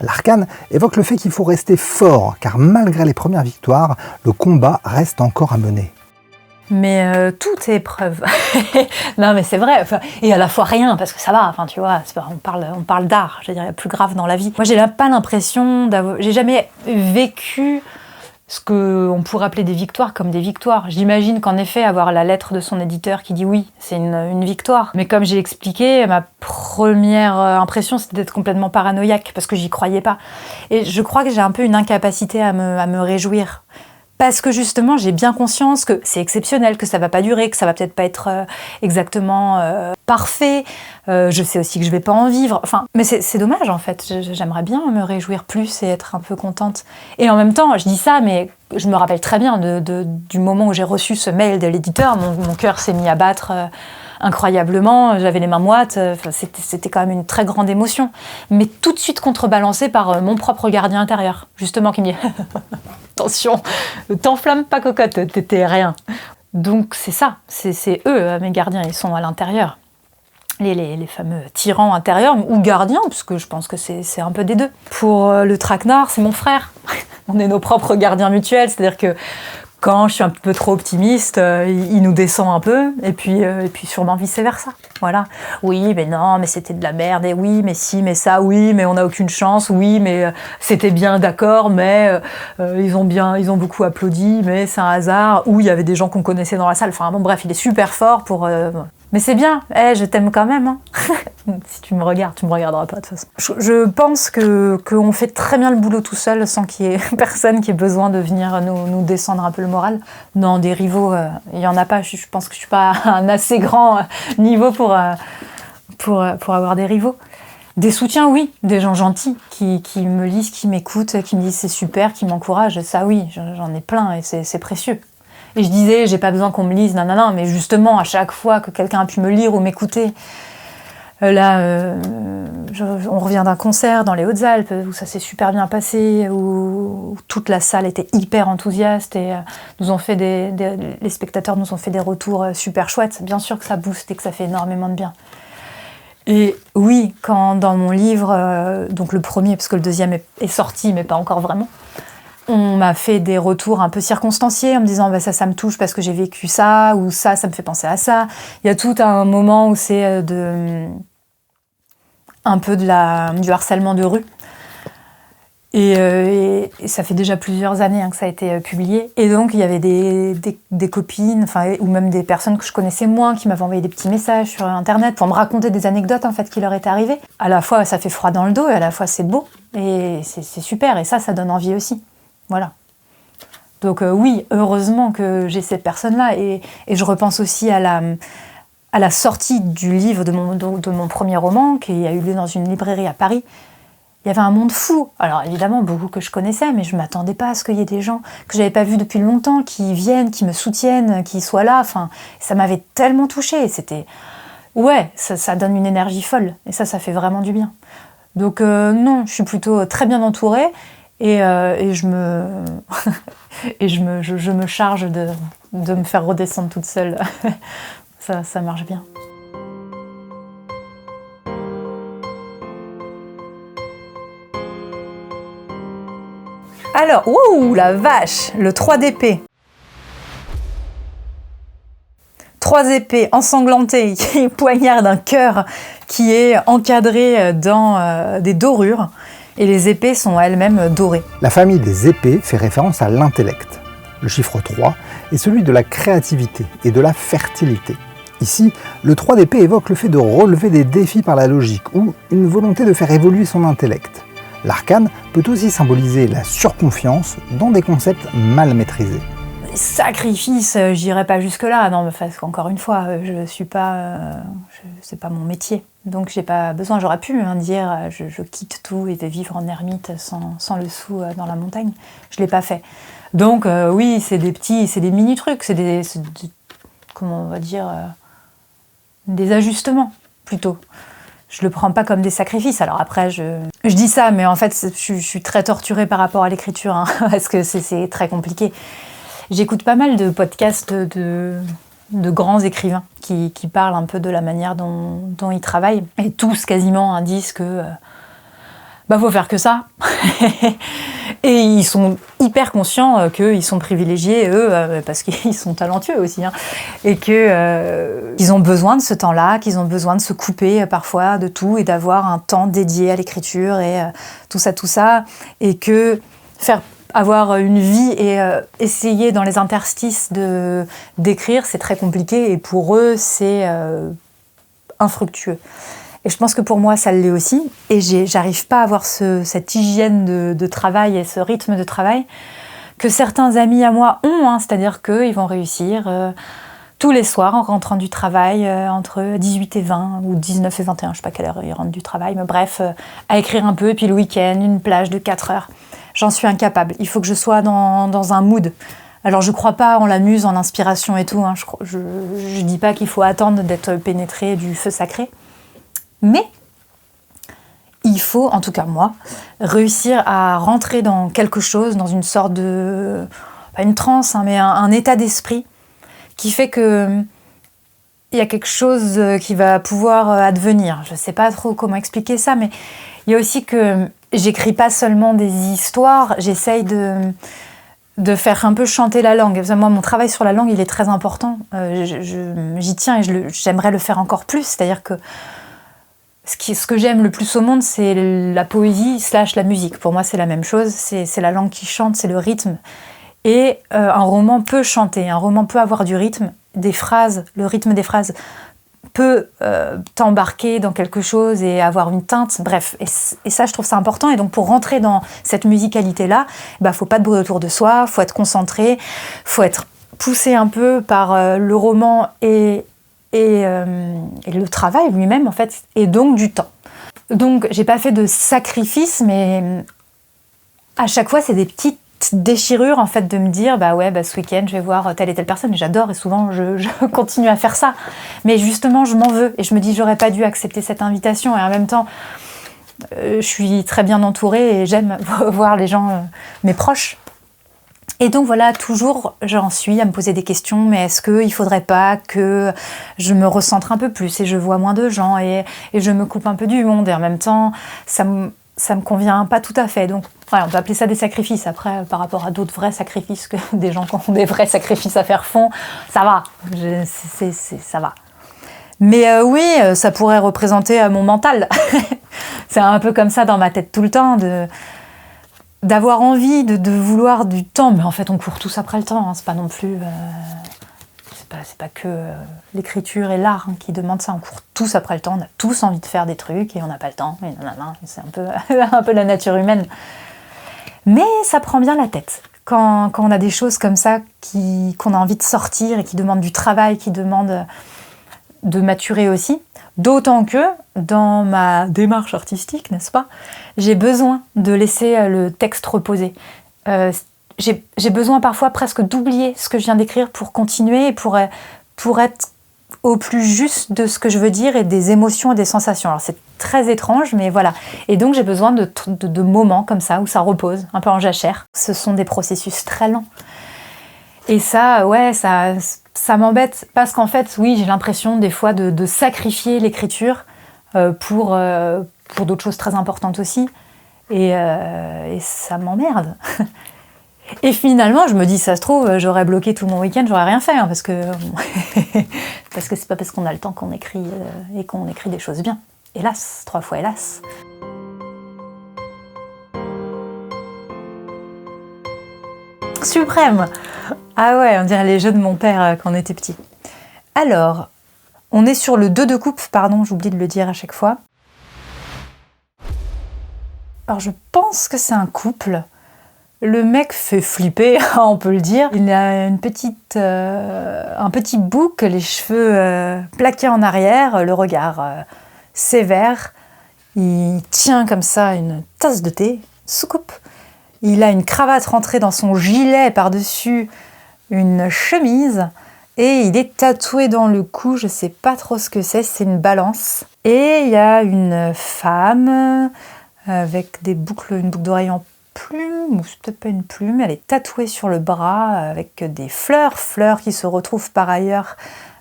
L'arcane évoque le fait qu'il faut rester fort, car malgré les premières victoires, le combat reste encore à mener. Mais tout est épreuve. Non, mais c'est vrai. Et à la fois rien, parce que ça va. Enfin, tu vois, on parle d'art. Je veux dire, il y a plus grave dans la vie. Moi, j'ai pas l'impression d'avoir... J'ai jamais vécu ce qu'on pourrait appeler des victoires comme des victoires. J'imagine qu'en effet, avoir la lettre de son éditeur qui dit oui, c'est une victoire. Mais comme j'ai expliqué, ma première impression, c'était d'être complètement paranoïaque, parce que j'y croyais pas. Et je crois que j'ai un peu une incapacité à me réjouir. Parce que justement, j'ai bien conscience que c'est exceptionnel, que ça va pas durer, que ça va peut-être pas être exactement parfait. Je sais aussi que je vais pas en vivre. Enfin, mais c'est dommage en fait. J'aimerais bien me réjouir plus et être un peu contente. Et en même temps, je dis ça, mais je me rappelle très bien du moment où j'ai reçu ce mail de l'éditeur. Mon cœur s'est mis à battre incroyablement, j'avais les mains moites, c'était quand même une très grande émotion. Mais tout de suite contrebalancée par mon propre gardien intérieur, justement, qui me dit « Attention, t'enflamme pas cocotte, t'étais rien ». Donc c'est ça, c'est eux, mes gardiens, ils sont à l'intérieur. Les fameux tyrans intérieurs, ou gardiens, parce que je pense que c'est un peu des deux. Pour le traquenard, c'est mon frère. On est nos propres gardiens mutuels, c'est-à-dire que quand je suis un peu trop optimiste, il nous descend un peu, et puis sûrement vice-versa. Voilà. Oui, mais non, mais c'était de la merde, et oui, mais si, mais ça, oui, mais on n'a aucune chance, oui, mais c'était bien, d'accord, mais ils ont beaucoup applaudi, mais c'est un hasard, ou il y avait des gens qu'on connaissait dans la salle. Enfin bon, bref, il est super fort pour... Mais c'est bien, je t'aime quand même. Hein. Si tu me regardes, tu me regarderas pas de toute façon. Je pense qu'on fait très bien le boulot tout seul sans qu'il y ait personne qui ait besoin de venir nous descendre un peu le moral. Non, des rivaux, il y en a pas. Je pense que je suis pas à un assez grand niveau pour avoir des rivaux. Des soutiens, oui, des gens gentils qui me lisent, qui m'écoutent, qui me disent c'est super, qui m'encouragent. Ça, oui, j'en ai plein et c'est précieux. Et je disais, j'ai pas besoin qu'on me lise, non, mais justement, à chaque fois que quelqu'un a pu me lire ou m'écouter, là, on revient d'un concert dans les Hautes-Alpes où ça s'est super bien passé, où toute la salle était hyper enthousiaste et les spectateurs nous ont fait des retours super chouettes. Bien sûr que ça booste et que ça fait énormément de bien. Et oui, quand dans mon livre, donc le premier, parce que le deuxième est sorti, mais pas encore vraiment, on m'a fait des retours un peu circonstanciés en me disant ça me touche parce que j'ai vécu ça, ou ça me fait penser à ça. Il y a tout un moment où c'est un peu du harcèlement de rue. Et ça fait déjà plusieurs années que ça a été publié. Et donc il y avait des copines, ou même des personnes que je connaissais moins qui m'avaient envoyé des petits messages sur Internet pour me raconter des anecdotes en fait qui leur étaient arrivées. À la fois ça fait froid dans le dos et à la fois c'est beau. Et c'est super et ça donne envie aussi. Voilà. Donc oui, heureusement que j'ai ces personnes-là. Et je repense aussi à la sortie du livre de mon premier roman, qui a eu lieu dans une librairie à Paris. Il y avait un monde fou. Alors évidemment, beaucoup que je connaissais, mais je ne m'attendais pas à ce qu'il y ait des gens que je n'avais pas vus depuis longtemps, qui viennent, qui me soutiennent, qui soient là. Enfin, ça m'avait tellement touchée. C'était... Ouais, ça donne une énergie folle. Et ça fait vraiment du bien. Donc non, je suis plutôt très bien entourée. Et je me charge de me faire redescendre toute seule. ça marche bien. Alors, ouh, la vache, le 3 d'épée. 3 épées ensanglantées qui poignardent un cœur qui est encadré dans des dorures. Et les épées sont elles-mêmes dorées. La famille des épées fait référence à l'intellect. Le chiffre 3 est celui de la créativité et de la fertilité. Ici, le 3 d'épée évoque le fait de relever des défis par la logique ou une volonté de faire évoluer son intellect. L'arcane peut aussi symboliser la surconfiance dans des concepts mal maîtrisés. Sacrifice, j'irai pas jusque-là. Non, parce qu'encore une fois, c'est pas mon métier. Donc j'ai pas besoin, j'aurais pu dire je quitte tout et vais vivre en ermite sans le sou dans la montagne. Je l'ai pas fait. Donc oui, c'est des mini trucs, c'est des comment on va dire, des ajustements plutôt. Je le prends pas comme des sacrifices. Alors après, je dis ça, mais en fait, je suis très torturée par rapport à l'écriture, parce que c'est très compliqué. J'écoute pas mal de podcasts de grands écrivains qui parlent un peu de la manière dont ils travaillent. Et tous quasiment disent que faut faire que ça. Et ils sont hyper conscients qu'ils sont privilégiés, eux, parce qu'ils sont talentueux aussi. Et qu'ils ont besoin de ce temps-là, qu'ils ont besoin de se couper parfois de tout et d'avoir un temps dédié à l'écriture et tout ça. Et que avoir une vie et essayer dans les interstices d'écrire, c'est très compliqué et pour eux, c'est infructueux. Et je pense que pour moi, ça l'est aussi. Et j'arrive pas à avoir cette hygiène de travail et ce rythme de travail que certains amis à moi ont. C'est-à-dire qu'ils vont réussir tous les soirs en rentrant du travail entre 18 et 20 ou 19 et 21, je sais pas quelle heure ils rentrent du travail, mais bref, à écrire un peu. Et puis le week-end, une plage de 4 heures. J'en suis incapable. Il faut que je sois dans un mood Alors je crois pas en la muse, en l'inspiration et tout, hein. Je dis pas qu'il faut attendre d'être pénétré du feu sacré, mais il faut, en tout cas moi, réussir à rentrer dans quelque chose, dans une sorte de, pas une transe, hein, mais un état d'esprit qui fait que il y a quelque chose qui va pouvoir advenir. Je sais pas trop comment expliquer ça, mais il y a aussi que j'écris pas seulement des histoires, j'essaye de faire un peu chanter la langue. Moi, mon travail sur la langue, il est très important. J'y tiens et j'aimerais le faire encore plus. C'est-à-dire que ce que j'aime le plus au monde, c'est la poésie / la musique. Pour moi, c'est la même chose. C'est la langue qui chante, c'est le rythme. Et un roman peut chanter, un roman peut avoir du rythme, des phrases, le rythme des phrases peut t'embarquer dans quelque chose et avoir une teinte, bref. Et ça, je trouve ça important. Et donc, pour rentrer dans cette musicalité-là, faut pas de bruit autour de soi, faut être concentré, faut être poussé un peu par le roman et le travail lui-même, en fait, et donc du temps. Donc, j'ai pas fait de sacrifice, mais à chaque fois, c'est des petites déchirure en fait de me dire ce week-end je vais voir telle et telle personne, et j'adore et souvent je continue à faire ça, mais justement je m'en veux et je me dis j'aurais pas dû accepter cette invitation, et en même temps je suis très bien entourée et j'aime voir les gens, mes proches, et donc voilà, toujours j'en suis à me poser des questions, mais est-ce qu'il faudrait pas que je me recentre un peu plus et je vois moins de gens et je me coupe un peu du monde, et en même temps ça me convient pas tout à fait. Donc, on peut appeler ça des sacrifices. Après, par rapport à d'autres vrais sacrifices que des gens qui ont des vrais sacrifices à faire font, ça va. Ça va. Mais oui, ça pourrait représenter mon mental. C'est un peu comme ça dans ma tête tout le temps, d'avoir envie de vouloir du temps. Mais en fait, on court tous après le temps. Hein. C'est pas non plus... c'est pas que l'écriture et l'art qui demandent ça. On court tous après le temps, on a tous envie de faire des trucs et on n'a pas le temps. Et c'est un peu la nature humaine. Mais ça prend bien la tête. Quand on a des choses comme ça qu'on a envie de sortir et qui demandent du travail, qui demandent de maturer aussi. D'autant que dans ma démarche artistique, n'est-ce pas, j'ai besoin de laisser le texte reposer. J'ai besoin parfois presque d'oublier ce que je viens d'écrire pour continuer et pour être au plus juste de ce que je veux dire et des émotions et des sensations. Alors c'est très étrange, mais voilà. Et donc j'ai besoin de moments comme ça où ça repose, un peu en jachère. Ce sont des processus très lents. Et ça, ouais, ça m'embête parce qu'en fait, oui, j'ai l'impression des fois de sacrifier l'écriture pour d'autres choses très importantes aussi. Et ça m'emmerde. Et finalement, je me dis, ça se trouve, j'aurais bloqué tout mon week-end, j'aurais rien fait, hein, parce que c'est pas parce qu'on a le temps qu'on écrit et qu'on écrit des choses bien. Hélas, 3 fois hélas. Suprême! Ah ouais, on dirait les jeux de mon père quand on était petit. Alors, on est sur le 2 de coupe, pardon, j'oublie de le dire à chaque fois. Alors, je pense que c'est un couple. Le mec fait flipper, on peut le dire. Il a un petit bouc, les cheveux plaqués en arrière, le regard sévère. Il tient comme ça une tasse de thé, soucoupe. Il a une cravate rentrée dans son gilet par-dessus une chemise. Et il est tatoué dans le cou, je sais pas trop ce que c'est une balance. Et il y a une femme avec une boucle d'oreille en plume, ou c'est peut-être pas une plume, elle est tatouée sur le bras avec des fleurs qui se retrouvent par ailleurs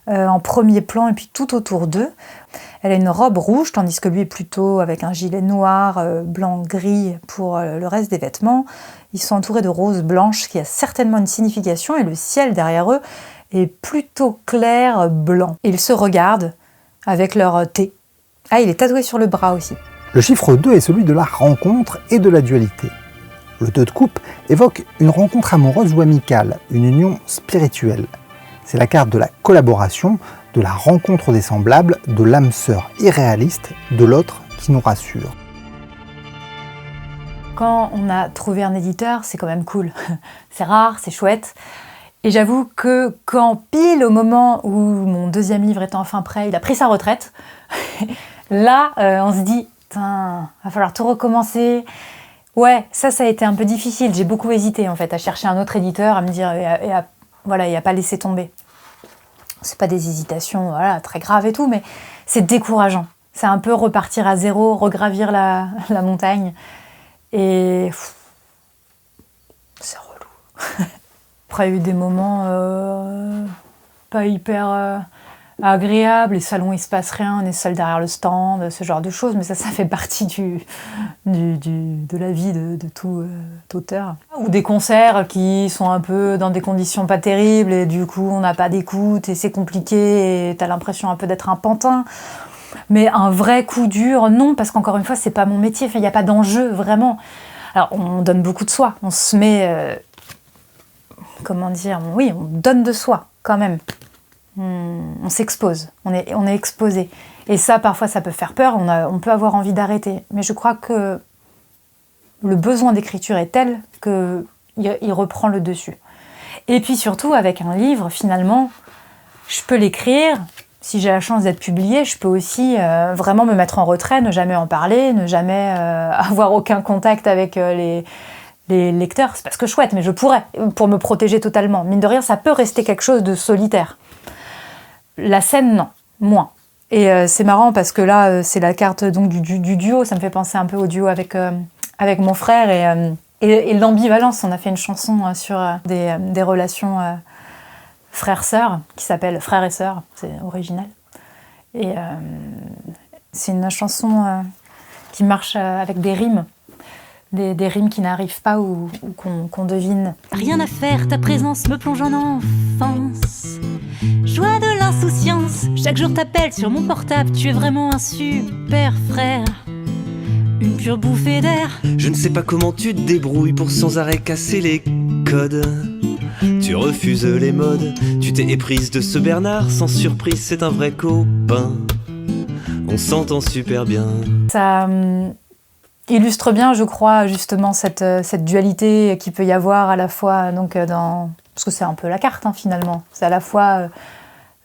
en premier plan et puis tout autour d'eux. Elle a une robe rouge, tandis que lui est plutôt avec un gilet noir, blanc, gris pour le reste des vêtements. Ils sont entourés de roses blanches qui a certainement une signification, et le ciel derrière eux est plutôt clair, blanc. Et ils se regardent avec leur thé. Ah, il est tatoué sur le bras aussi. Le chiffre 2 est celui de la rencontre et de la dualité. Le 2 de coupe évoque une rencontre amoureuse ou amicale, une union spirituelle. C'est la carte de la collaboration, de la rencontre des semblables, de l'âme sœur irréaliste, de l'autre qui nous rassure. Quand on a trouvé un éditeur, c'est quand même cool. C'est rare, c'est chouette. Et j'avoue que quand pile au moment où mon 2e livre est enfin prêt, il a pris sa retraite, là on se dit, putain, va falloir tout recommencer. Ouais, ça a été un peu difficile. J'ai beaucoup hésité, en fait, à chercher un autre éditeur, à me dire, et à pas laisser tomber. C'est pas des hésitations, voilà, très graves et tout, mais c'est décourageant. C'est un peu repartir à zéro, regravir la montagne. Et c'est relou. Après, il y a eu des moments pas hyper agréables. Les salons, il se passe rien, on est seul derrière le stand, ce genre de choses. Mais ça fait partie de la vie de tout auteur. Ou des concerts qui sont un peu dans des conditions pas terribles et du coup, on n'a pas d'écoute et c'est compliqué et t'as l'impression un peu d'être un pantin. Mais un vrai coup dur, non, parce qu'encore une fois, c'est pas mon métier. Enfin, il n'y a pas d'enjeu, vraiment. Alors, on donne beaucoup de soi. On se met... comment dire ? Oui, on donne de soi, quand même. On s'expose. On est exposé. Et ça, parfois, ça peut faire peur. On peut avoir envie d'arrêter. Mais je crois que le besoin d'écriture est tel qu'il reprend le dessus. Et puis, surtout, avec un livre, finalement, je peux l'écrire... Si j'ai la chance d'être publiée, je peux aussi vraiment me mettre en retrait, ne jamais en parler, ne jamais avoir aucun contact avec les lecteurs. C'est parce que chouette, mais je pourrais, pour me protéger totalement. Mine de rien, ça peut rester quelque chose de solitaire. La scène, non, moins. Et c'est marrant parce que là, c'est la carte donc, du duo. Ça me fait penser un peu au duo avec mon frère et l'ambivalence. On a fait une chanson sur des relations... frère-sœur, qui s'appelle Frère et Sœur, c'est original. Et c'est une chanson qui marche avec des rimes, des rimes qui n'arrivent pas ou qu'on devine. Rien à faire, ta présence me plonge en enfance. Joie de l'insouciance, chaque jour t'appelle sur mon portable, tu es vraiment un super frère. Une pure bouffée d'air. Je ne sais pas comment tu te débrouilles pour sans arrêt casser les codes. Tu refuses les modes, tu t'es éprise de ce Bernard, sans surprise c'est un vrai copain. On s'entend super bien. Ça illustre bien, je crois, justement cette dualité qu'il peut y avoir à la fois donc parce que c'est un peu la carte finalement. C'est à la fois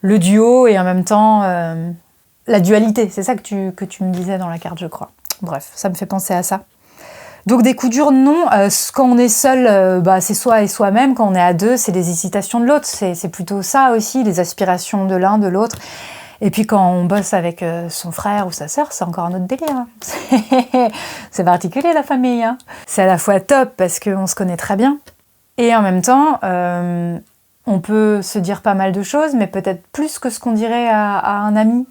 le duo et en même temps la dualité. C'est ça que tu me disais dans la carte, je crois. Bref, ça me fait penser à ça. Donc des coups durs, non. Quand on est seul, c'est soi et soi-même. Quand on est à deux, c'est les hésitations de l'autre. C'est plutôt ça aussi, les aspirations de l'un, de l'autre. Et puis quand on bosse avec son frère ou sa sœur, c'est encore un autre délire. C'est particulier la famille. C'est à la fois top parce qu'on se connaît très bien. Et en même temps, on peut se dire pas mal de choses, mais peut-être plus que ce qu'on dirait à un ami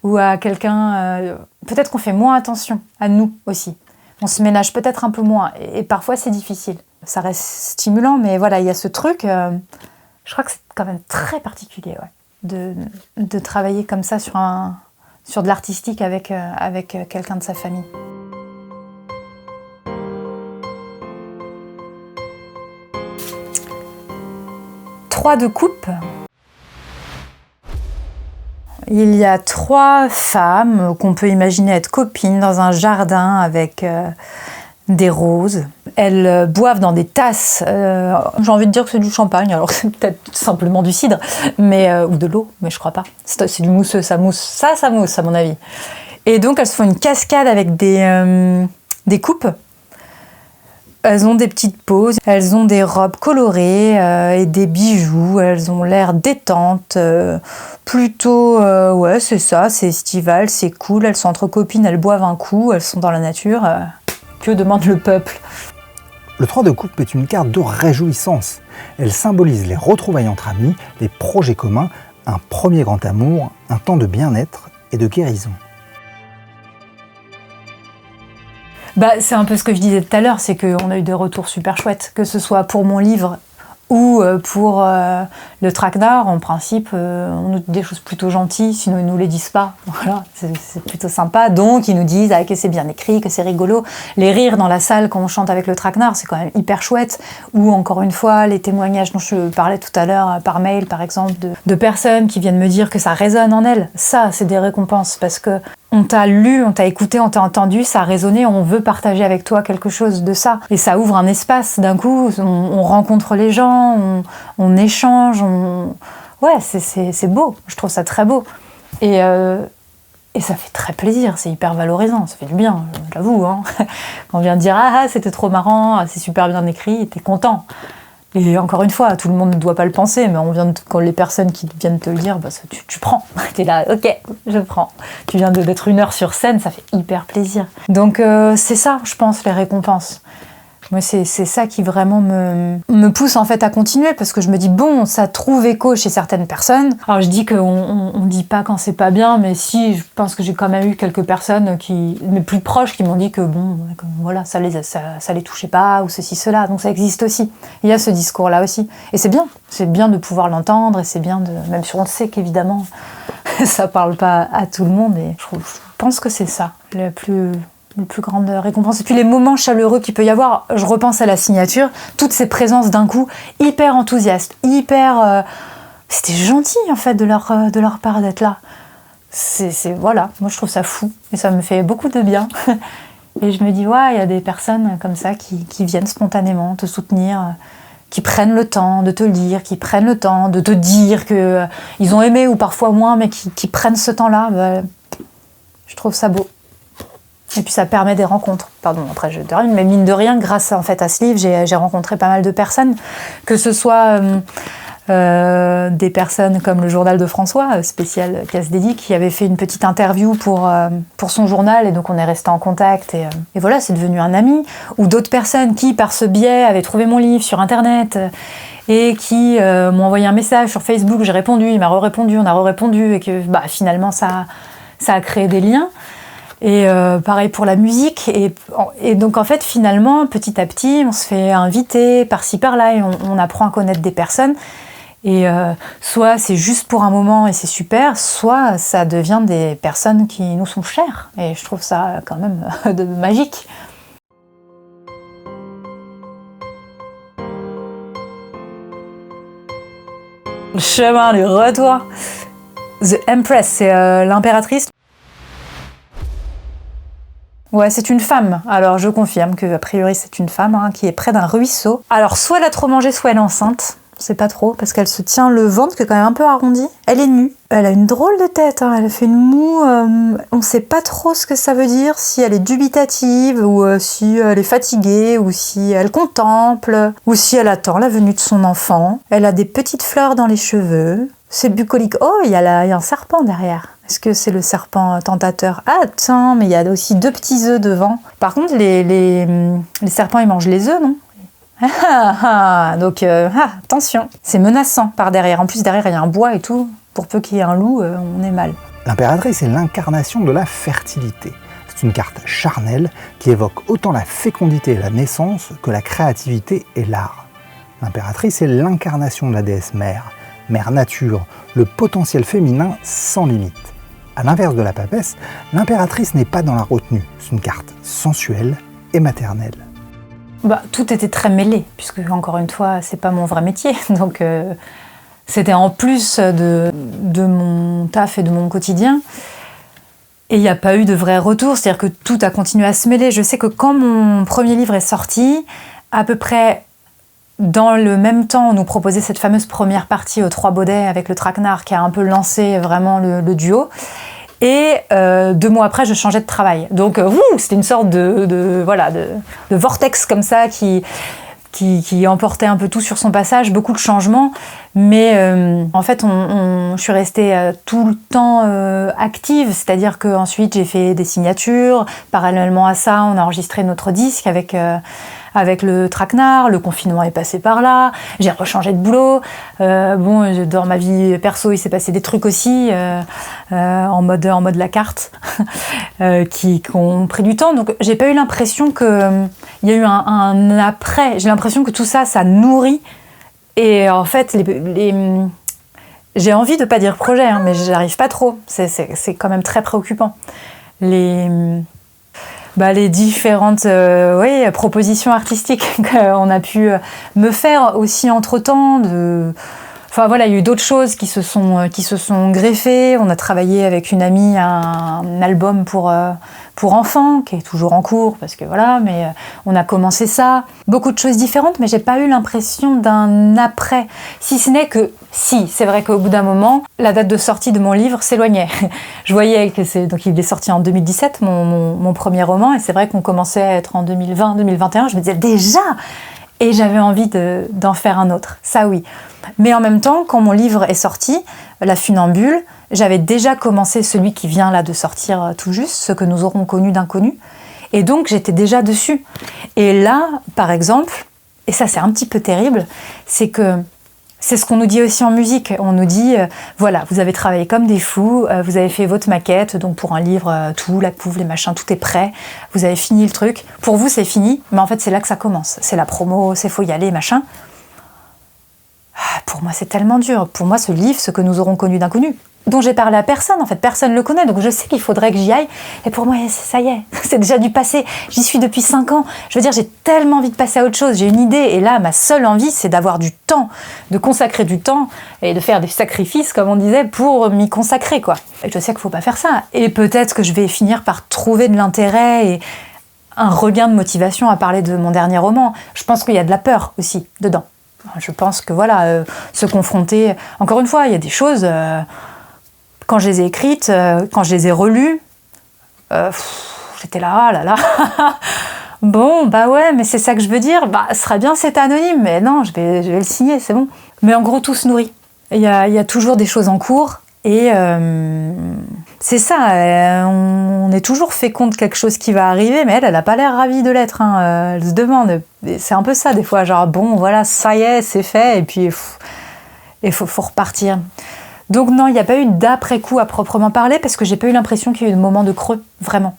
ou à quelqu'un. Peut-être qu'on fait moins attention à nous aussi. On se ménage peut-être un peu moins, et parfois c'est difficile. Ça reste stimulant, mais voilà, il y a ce truc, je crois que c'est quand même très particulier, ouais, de travailler comme ça sur de l'artistique avec quelqu'un de sa famille. Trois de coupe. Il y a 3 femmes qu'on peut imaginer être copines dans un jardin avec des roses. Elles boivent dans des tasses. J'ai envie de dire que c'est du champagne, alors c'est peut-être simplement du cidre, ou de l'eau, mais je crois pas. C'est du mousseux, ça mousse. Ça mousse à mon avis. Et donc elles se font une cascade avec des coupes. Elles ont des petites poses, elles ont des robes colorées et des bijoux, elles ont l'air détentes, plutôt, ouais c'est ça, c'est estival, c'est cool, elles sont entre copines, elles boivent un coup, elles sont dans la nature, que demande le peuple ? Le 3 de coupe est une carte de réjouissance. Elle symbolise les retrouvailles entre amis, les projets communs, un premier grand amour, un temps de bien-être et de guérison. C'est un peu ce que je disais tout à l'heure, c'est qu'on a eu des retours super chouettes, que ce soit pour mon livre ou pour le traquenard. En principe, on nous dit des choses plutôt gentilles, sinon ils nous les disent pas. Voilà, c'est plutôt sympa. Donc ils nous disent que c'est bien écrit, que c'est rigolo. Les rires dans la salle quand on chante avec le traquenard, c'est quand même hyper chouette. Ou encore une fois, les témoignages dont je parlais tout à l'heure par mail, par exemple, de personnes qui viennent me dire que ça résonne en elles. Ça, c'est des récompenses parce que on t'a lu, on t'a écouté, on t'a entendu, ça a résonné, on veut partager avec toi quelque chose de ça. Et ça ouvre un espace, d'un coup, on rencontre les gens, on échange, ouais, c'est beau, je trouve ça très beau. Et Et ça fait très plaisir, c'est hyper valorisant, ça fait du bien, j'avoue. Hein. Quand on vient de dire « Ah, c'était trop marrant, c'est super bien écrit », t'es content. Et encore une fois, tout le monde ne doit pas le penser, mais quand les personnes qui viennent te le dire, bah, tu prends. T'es là, ok, je prends. Tu viens d'être 1 heure sur scène, ça fait hyper plaisir. Donc c'est ça, je pense, les récompenses. Moi, c'est ça qui vraiment me pousse en fait à continuer, parce que je me dis, bon, ça trouve écho chez certaines personnes. Alors je dis qu'on dit pas quand c'est pas bien, mais si, je pense que j'ai quand même eu quelques personnes mes plus proches qui m'ont dit que bon, voilà, ça les touchait pas, ou ceci, cela. Donc ça existe aussi. Il y a ce discours-là aussi. Et c'est bien de pouvoir l'entendre, et c'est bien même si on le sait qu'évidemment, ça parle pas à tout le monde, et je pense que c'est ça, le plus grande récompense. Et puis les moments chaleureux qu'il peut y avoir, je repense à la signature, toutes ces présences d'un coup, hyper enthousiastes, c'était gentil en fait de leur part d'être là. Voilà, moi je trouve ça fou, et ça me fait beaucoup de bien. Et je me dis, ouais, il y a des personnes comme ça qui viennent spontanément te soutenir, qui prennent le temps de te le dire, qui prennent le temps de te dire qu'ils ont aimé, ou parfois moins, mais qui prennent ce temps-là. Je trouve ça beau. Et puis ça permet des rencontres. Pardon, après je termine, mais mine de rien, grâce en fait à ce livre, j'ai rencontré pas mal de personnes, que ce soit des personnes comme le journal de François, spécial Casse Dédié, qui avait fait une petite interview pour son journal, et donc on est resté en contact, et voilà, c'est devenu un ami. Ou d'autres personnes qui, par ce biais, avaient trouvé mon livre sur internet, et qui m'ont envoyé un message sur Facebook, j'ai répondu, il m'a répondu, on a répondu, et que finalement ça a créé des liens. Et pareil pour la musique, et donc en fait finalement petit à petit on se fait inviter par-ci par-là, et on apprend à connaître des personnes, et soit c'est juste pour un moment et c'est super, soit ça devient des personnes qui nous sont chères, et je trouve ça quand même magique. Le chemin du retour. The Empress, c'est l'impératrice. Ouais, c'est une femme. Alors je confirme que a priori c'est une femme qui est près d'un ruisseau. Alors soit elle a trop mangé, soit elle est enceinte. On sait pas trop, parce qu'elle se tient le ventre qui est quand même un peu arrondi. Elle est nue. Elle a une drôle de tête, elle a fait une moue. On sait pas trop ce que ça veut dire, si elle est dubitative, ou si elle est fatiguée, ou si elle contemple, ou si elle attend la venue de son enfant. Elle a des petites fleurs dans les cheveux. C'est bucolique. Oh, il y a un serpent derrière. Est-ce que c'est le serpent tentateur? Ah, attends, mais il y a aussi 2 petits œufs devant. Par contre, les serpents, ils mangent les œufs, non? Donc, attention. C'est menaçant par derrière. En plus, derrière, il y a un bois et tout. Pour peu qu'il y ait un loup, on est mal. L'impératrice est l'incarnation de la fertilité. C'est une carte charnelle qui évoque autant la fécondité et la naissance que la créativité et l'art. L'impératrice est l'incarnation de la déesse mère, mère nature, le potentiel féminin sans limite. À l'inverse de la papesse, l'impératrice n'est pas dans la retenue, c'est une carte sensuelle et maternelle. Tout était très mêlé, puisque encore une fois, c'est pas mon vrai métier, donc c'était en plus de mon taf et de mon quotidien. Et il n'y a pas eu de vrai retour, c'est-à-dire que tout a continué à se mêler. Je sais que quand mon premier livre est sorti, à peu près dans le même temps, on nous proposait cette fameuse première partie aux 3 Baudets avec le traquenard qui a un peu lancé vraiment le duo. Et 2 mois après, je changeais de travail. Donc, c'était une sorte de vortex comme ça qui emportait un peu tout sur son passage, beaucoup de changements. Mais en fait, je suis restée tout le temps active, c'est-à-dire qu'ensuite j'ai fait des signatures. Parallèlement à ça, on a enregistré notre disque avec le traquenard, le confinement est passé par là, j'ai rechangé de boulot. Dans ma vie perso, il s'est passé des trucs aussi en mode la carte qui ont pris du temps. Donc j'ai pas eu l'impression qu'il y a eu un après. J'ai l'impression que tout ça, ça nourrit. Et en fait, j'ai envie de pas dire projet, mais j'arrive pas trop. C'est quand même très préoccupant. Les différentes propositions artistiques qu'on a pu me faire aussi entre-temps. Il y a eu d'autres choses qui se sont greffées. On a travaillé avec une amie un album pour pour enfants, qui est toujours en cours, parce que voilà, mais on a commencé ça. Beaucoup de choses différentes, mais j'ai pas eu l'impression d'un après. Si ce n'est que, si, c'est vrai qu'au bout d'un moment, la date de sortie de mon livre s'éloignait. Je voyais que donc il est sorti en 2017, mon premier roman, et c'est vrai qu'on commençait à être en 2020, 2021, je me disais déjà! Et j'avais envie d'en faire un autre, ça oui. Mais en même temps, quand mon livre est sorti, La Funambule, j'avais déjà commencé celui qui vient là de sortir tout juste, Ce que nous aurons connu d'inconnu. Et donc j'étais déjà dessus. Et là, par exemple, et ça c'est un petit peu terrible, c'est que c'est ce qu'on nous dit aussi en musique. On nous dit, voilà, vous avez travaillé comme des fous, vous avez fait votre maquette, donc pour un livre, tout, la couve, les machins, tout est prêt, vous avez fini le truc. Pour vous, c'est fini, mais en fait, c'est là que ça commence. C'est la promo, c'est faut y aller, machin. Pour moi, c'est tellement dur. Pour moi, ce livre, Ce que nous aurons connu d'inconnu, dont j'ai parlé à personne, en fait, personne ne le connaît, donc je sais qu'il faudrait que j'y aille, et pour moi, ça y est, c'est déjà du passé, j'y suis depuis 5 ans, je veux dire, j'ai tellement envie de passer à autre chose, j'ai une idée, et là, ma seule envie, c'est d'avoir du temps, de consacrer du temps, et de faire des sacrifices, comme on disait, pour m'y consacrer, quoi. Et je sais qu'il ne faut pas faire ça, et peut-être que je vais finir par trouver de l'intérêt, et un regain de motivation à parler de mon dernier roman. Je pense qu'il y a de la peur aussi, dedans. Je pense que, voilà, se confronter... Encore une fois, il y a des choses... Quand je les ai écrites, quand je les ai relues, j'étais là, ah là là, bon, bah ouais, mais c'est ça que je veux dire, bah, ce serait bien c'est anonyme, mais non, je vais le signer, c'est bon. Mais en gros, tout se nourrit. Il y a toujours des choses en cours, et c'est ça, on est toujours fécond de quelque chose qui va arriver, mais elle n'a pas l'air ravie de l'être, hein. Elle se demande, c'est un peu ça des fois, genre, bon, voilà, ça y est, c'est fait, et puis il faut repartir. Donc non, il n'y a pas eu d'après-coup à proprement parler, parce que j'ai pas eu l'impression qu'il y a eu de moment de creux, vraiment.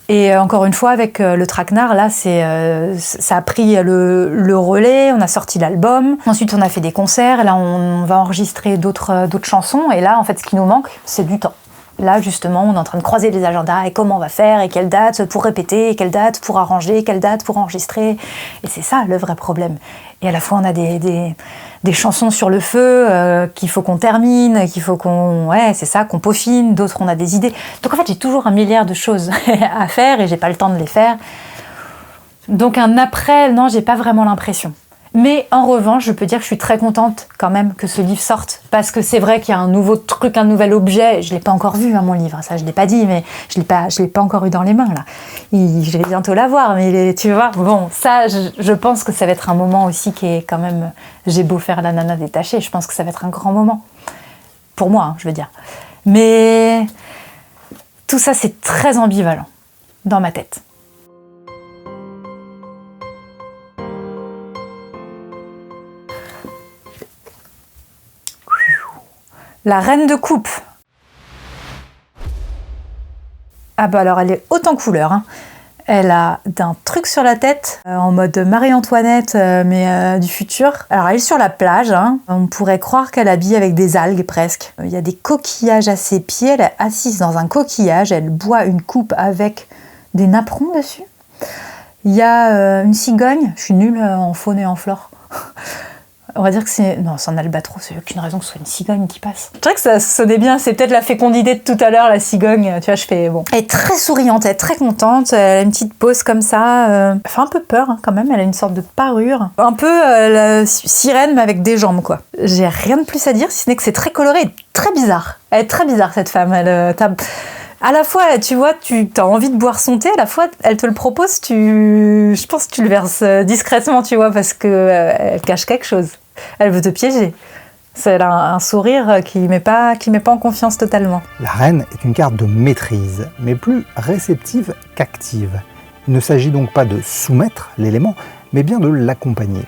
Et encore une fois, avec le traquenard, là, ça a pris le relais, on a sorti l'album, ensuite on a fait des concerts, et là on va enregistrer d'autres chansons, et là, en fait, ce qui nous manque, c'est du temps. Là, justement, on est en train de croiser les agendas, et comment on va faire, et quelle date pour répéter, et quelle date pour arranger, quelle date pour enregistrer. Et c'est ça, le vrai problème. Et à la fois, on a des chansons sur le feu qu'il faut qu'on termine, qu'il faut qu'on peaufine, d'autres, on a des idées. Donc, en fait, j'ai toujours un milliard de choses à faire, et j'ai pas le temps de les faire. Donc, un après, non, j'ai pas vraiment l'impression. Mais en revanche, je peux dire que je suis très contente quand même que ce livre sorte, parce que c'est vrai qu'il y a un nouveau truc, un nouvel objet. Je l'ai pas encore vu, hein, mon livre, ça je l'ai pas dit, mais je l'ai pas encore eu dans les mains là. Je vais bientôt l'avoir, mais tu vois, bon, ça, je pense que ça va être un moment aussi qui est quand même. J'ai beau faire la nana détachée, je pense que ça va être un grand moment pour moi, hein, je veux dire. Mais tout ça, c'est très ambivalent dans ma tête. La reine de coupe. Ah bah alors elle est haute en couleurs, hein. Elle a un truc sur la tête, en mode Marie-Antoinette, mais du futur. Alors elle est sur la plage, hein. On pourrait croire qu'elle habille avec des algues presque. Il y a des coquillages à ses pieds, elle est assise dans un coquillage, elle boit une coupe avec des napperons dessus. Il y a une cigogne, je suis nulle en faune et en flore. On va dire que c'est un albatros, il n'y a aucune raison que ce soit une cigogne qui passe. Je dirais que ça sonnait bien, c'est peut-être la fécondité de tout à l'heure, la cigogne, tu vois, je fais bon. Elle est très souriante, elle est très contente, elle a une petite pose comme ça, elle fait un peu peur hein, quand même, elle a une sorte de parure. Un peu la sirène mais avec des jambes quoi. J'ai rien de plus à dire, si ce n'est que c'est très coloré et très bizarre. Elle est très bizarre cette femme, à la fois, tu vois, tu as envie de boire son thé, à la fois, elle te le propose, je pense que tu le verses discrètement, tu vois, parce qu'elle cache quelque chose. Elle veut te piéger. C'est un sourire qui met pas en confiance totalement. La reine est une carte de maîtrise, mais plus réceptive qu'active. Il ne s'agit donc pas de soumettre l'élément, mais bien de l'accompagner.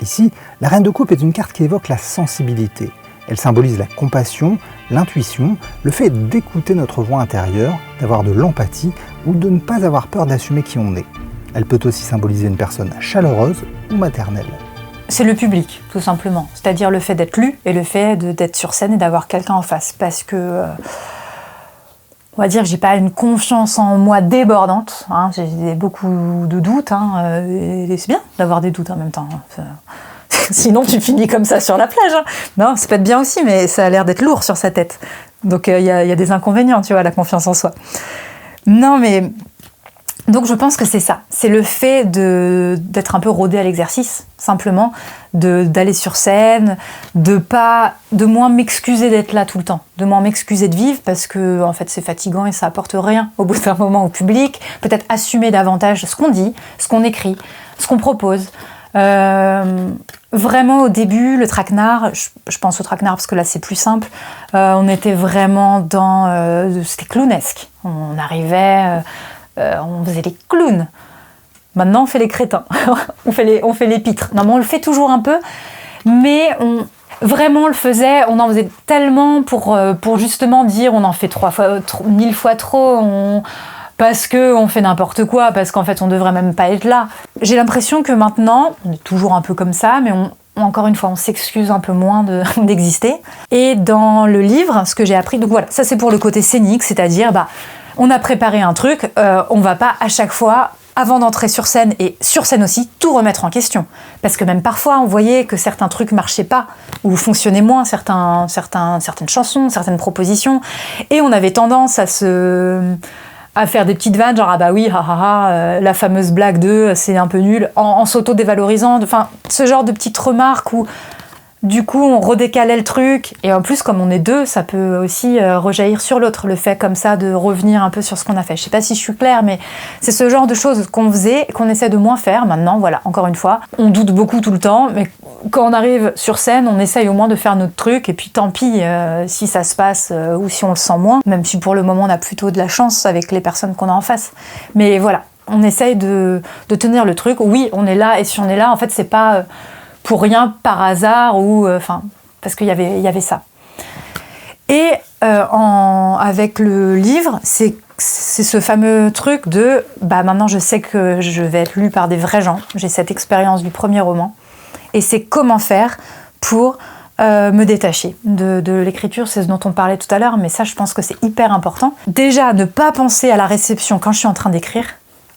Ici, la reine de coupe est une carte qui évoque la sensibilité. Elle symbolise la compassion, l'intuition, le fait d'écouter notre voix intérieure, d'avoir de l'empathie ou de ne pas avoir peur d'assumer qui on est. Elle peut aussi symboliser une personne chaleureuse ou maternelle. C'est le public, tout simplement. C'est-à-dire le fait d'être lu et le fait d'être sur scène et d'avoir quelqu'un en face. Parce que, on va dire que j'ai pas une confiance en moi débordante. Hein, j'ai beaucoup de doutes. Hein, et c'est bien d'avoir des doutes en même temps. Sinon, tu finis comme ça sur la plage. Hein. Non, ça peut être bien aussi, mais ça a l'air d'être lourd sur sa tête. Donc, il y a des inconvénients, tu vois, la confiance en soi. Non, mais... Donc je pense que c'est ça. C'est le fait d'être un peu rodé à l'exercice, simplement, d'aller sur scène, de moins m'excuser d'être là tout le temps, de moins m'excuser de vivre parce que en fait c'est fatigant et ça apporte rien au bout d'un moment au public. Peut-être assumer davantage ce qu'on dit, ce qu'on écrit, ce qu'on propose. Vraiment au début, le traquenard, je pense au traquenard parce que là c'est plus simple, on était vraiment dans... c'était clownesque. On arrivait... on faisait les clowns. Maintenant, on fait les crétins. on fait les pitres. Non, mais on le fait toujours un peu. Mais vraiment, on le faisait. On en faisait tellement pour justement dire on en fait 1000 fois trop. Parce qu'on fait n'importe quoi. Parce qu'en fait, on devrait même pas être là. J'ai l'impression que maintenant, on est toujours un peu comme ça, mais encore une fois, on s'excuse un peu moins d'exister. Et dans le livre, ce que j'ai appris... Donc voilà, ça c'est pour le côté scénique, c'est-à-dire... on a préparé un truc, on va pas à chaque fois, avant d'entrer sur scène et sur scène aussi, tout remettre en question. Parce que même parfois, on voyait que certains trucs marchaient pas ou fonctionnaient moins, certaines chansons, certaines propositions. Et on avait tendance à faire des petites vannes, genre ah bah oui, la fameuse blague de c'est un peu nul, en s'auto-dévalorisant. Enfin, ce genre de petites remarques où du coup, on redécalait le truc. Et en plus, comme on est deux, ça peut aussi rejaillir sur l'autre, le fait comme ça de revenir un peu sur ce qu'on a fait. Je sais pas si je suis claire, mais c'est ce genre de choses qu'on faisait, qu'on essaie de moins faire maintenant. Voilà, encore une fois, on doute beaucoup tout le temps, mais quand on arrive sur scène, on essaye au moins de faire notre truc. Et puis tant pis si ça se passe ou si on le sent moins, même si pour le moment, on a plutôt de la chance avec les personnes qu'on a en face. Mais voilà, on essaye de tenir le truc. Oui, on est là, et si on est là, en fait, c'est pas... pour rien, par hasard, ou parce qu'il y avait ça. Et avec le livre, c'est ce fameux truc de maintenant je sais que je vais être lue par des vrais gens, j'ai cette expérience du premier roman, et c'est comment faire pour me détacher de l'écriture, c'est ce dont on parlait tout à l'heure, mais ça je pense que c'est hyper important. Déjà, ne pas penser à la réception quand je suis en train d'écrire,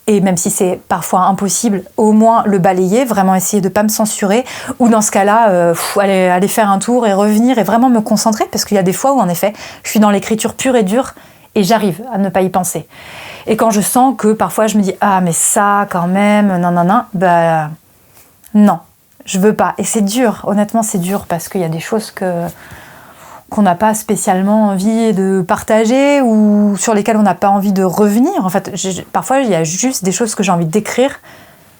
et même si c'est parfois impossible, au moins le balayer, vraiment essayer de ne pas me censurer, ou dans ce cas-là, aller faire un tour et revenir et vraiment me concentrer, parce qu'il y a des fois où en effet, je suis dans l'écriture pure et dure, et j'arrive à ne pas y penser. Et quand je sens que parfois je me dis « Ah mais ça quand même, non, je veux pas ». Et c'est dur, honnêtement c'est dur, parce qu'il y a des choses qu'on n'a pas spécialement envie de partager ou sur lesquelles on n'a pas envie de revenir. En fait, parfois, il y a juste des choses que j'ai envie d'écrire,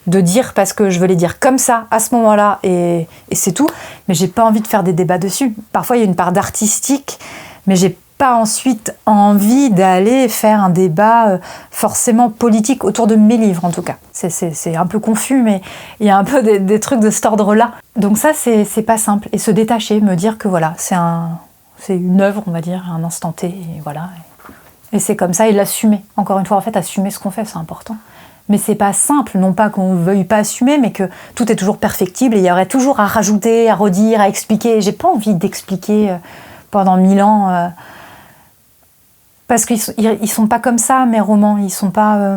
de dire parce que je veux les dire comme ça, à ce moment-là, et c'est tout. Mais j'ai pas envie de faire des débats dessus. Parfois, il y a une part d'artistique, mais j'ai pas ensuite envie d'aller faire un débat forcément politique autour de mes livres, en tout cas. C'est un peu confus, mais il y a un peu des trucs de cet ordre-là. Donc ça, c'est pas simple. Et se détacher, me dire que voilà, c'est une œuvre, on va dire, un instant T, et voilà. Et c'est comme ça, et l'assumer. Encore une fois, en fait, assumer ce qu'on fait, c'est important. Mais c'est pas simple, non pas qu'on veuille pas assumer, mais que tout est toujours perfectible, et il y aurait toujours à rajouter, à redire, à expliquer. J'ai pas envie d'expliquer pendant 1000 ans, parce qu'ils sont pas comme ça, mes romans. Ils sont pas...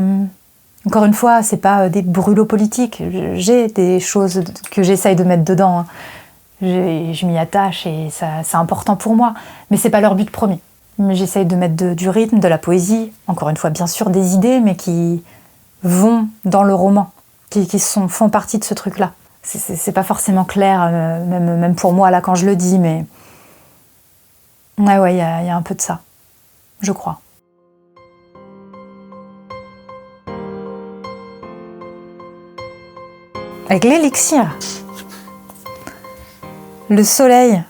encore une fois, c'est pas des brûlots politiques. J'ai des choses que j'essaye de mettre dedans, hein. Je m'y attache et c'est important pour moi, mais c'est pas leur but premier. Mais j'essaye de mettre du rythme, de la poésie, encore une fois bien sûr des idées, mais qui vont dans le roman, qui font partie de ce truc-là. C'est pas forcément clair, même pour moi là quand je le dis, mais ouais, il y a un peu de ça, je crois. Avec l'élixir. Le soleil.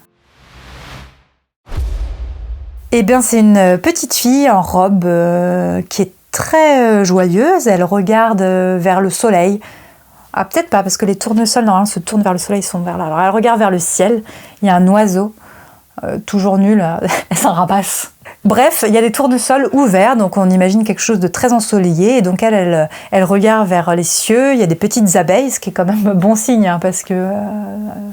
Eh bien, c'est une petite fille en robe qui est très joyeuse. Elle regarde vers le soleil. Ah, peut-être pas, parce que les tournesols, normalement, se tournent vers le soleil, ils sont vers là. Alors, elle regarde vers le ciel. Il y a un oiseau, toujours nul, elle s'en ramasse. Bref, il y a des tournesols ouverts, donc on imagine quelque chose de très ensoleillé. Et donc elle regarde vers les cieux. Il y a des petites abeilles, ce qui est quand même bon signe, hein, parce que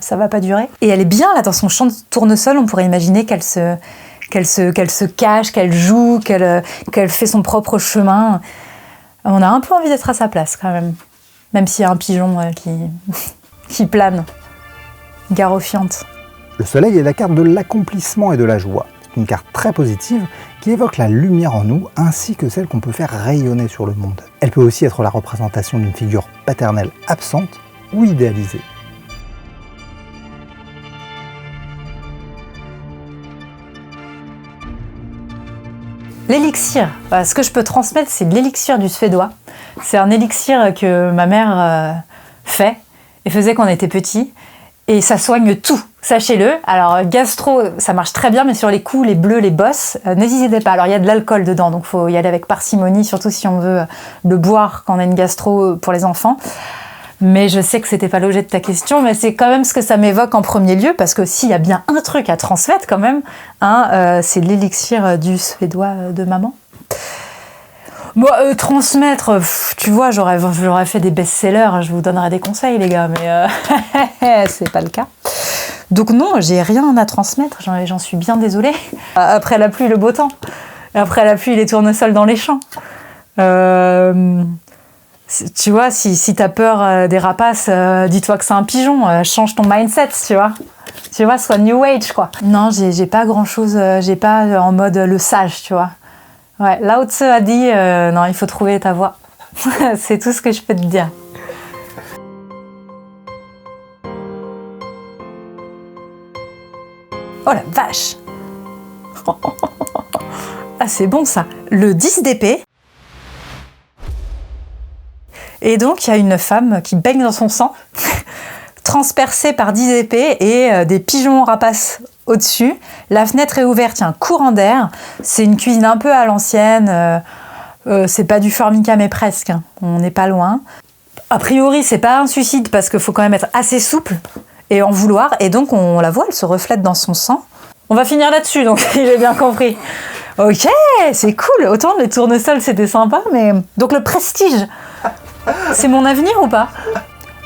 ça va pas durer. Et elle est bien là dans son champ de tournesol. On pourrait imaginer qu'elle se cache, qu'elle joue, qu'elle fait son propre chemin. On a un peu envie d'être à sa place quand même. Même s'il y a un pigeon qui plane, gare aux fientes. Le soleil est la carte de l'accomplissement et de la joie. C'est une carte très positive qui évoque la lumière en nous ainsi que celle qu'on peut faire rayonner sur le monde. Elle peut aussi être la représentation d'une figure paternelle absente ou idéalisée. L'élixir, ce que je peux transmettre, c'est de l'élixir du suédois. C'est un élixir que ma mère fait et faisait quand on était petit. Et ça soigne tout, sachez-le. Alors gastro, ça marche très bien, mais sur les coups, les bleus, les bosses, n'hésitez pas. Alors il y a de l'alcool dedans, donc il faut y aller avec parcimonie, surtout si on veut le boire quand on a une gastro pour les enfants. Mais je sais que c'était pas l'objet de ta question, mais c'est quand même ce que ça m'évoque en premier lieu, parce que s'il y a bien un truc à transmettre quand même, c'est l'élixir du suédois de maman. Bon, transmettre, tu vois, j'aurais fait des best-sellers, je vous donnerais des conseils les gars, mais c'est pas le cas. Donc non, j'ai rien à transmettre, j'en suis bien désolée. Après la pluie, le beau temps. Après la pluie, les tournesols dans les champs. Tu vois, si t'as peur des rapaces, dis-toi que c'est un pigeon, change ton mindset, tu vois. Tu vois, sois new age, quoi. Non, j'ai pas grand-chose, j'ai pas en mode le sage, tu vois. Ouais, Lao Tzu a dit, non, il faut trouver ta voie. C'est tout ce que je peux te dire. Oh la vache. Ah, c'est bon ça. Le 10 d'épée. Et donc, il y a une femme qui baigne dans son sang, transpercée par 10 épées et des pigeons rapaces au-dessus. La fenêtre est ouverte, il y a un courant d'air. C'est une cuisine un peu à l'ancienne. C'est pas du Formica, mais presque. On n'est pas loin. A priori, c'est pas un suicide parce qu'il faut quand même être assez souple et en vouloir. Et donc, on la voit, elle se reflète dans son sang. On va finir là-dessus, donc j'ai bien compris. Ok, c'est cool. Autant les tournesols, c'était sympa, mais... Donc le prestige, c'est mon avenir ou pas?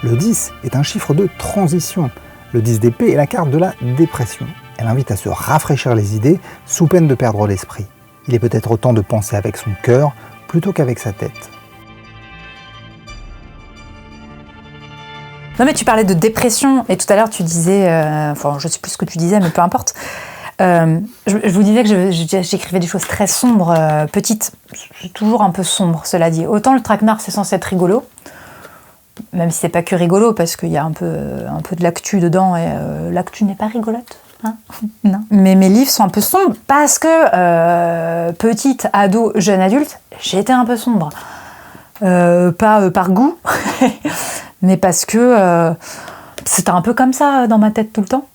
Le 10 est un chiffre de transition. Le 10 d'épée est la carte de la dépression. Elle invite à se rafraîchir les idées sous peine de perdre l'esprit. Il est peut-être temps de penser avec son cœur plutôt qu'avec sa tête. Non mais tu parlais de dépression et tout à l'heure tu disais, enfin je sais plus ce que tu disais mais peu importe. Je vous disais que j'écrivais des choses très sombres, petites, toujours un peu sombre cela dit. Autant le traquenard c'est censé être rigolo, même si c'est pas que rigolo parce qu'il y a un peu de l'actu dedans et l'actu n'est pas rigolote. Hein, non. Mais mes livres sont un peu sombres parce que petite, ado, jeune adulte, j'étais un peu sombre. Pas par goût, mais parce que c'était un peu comme ça dans ma tête tout le temps.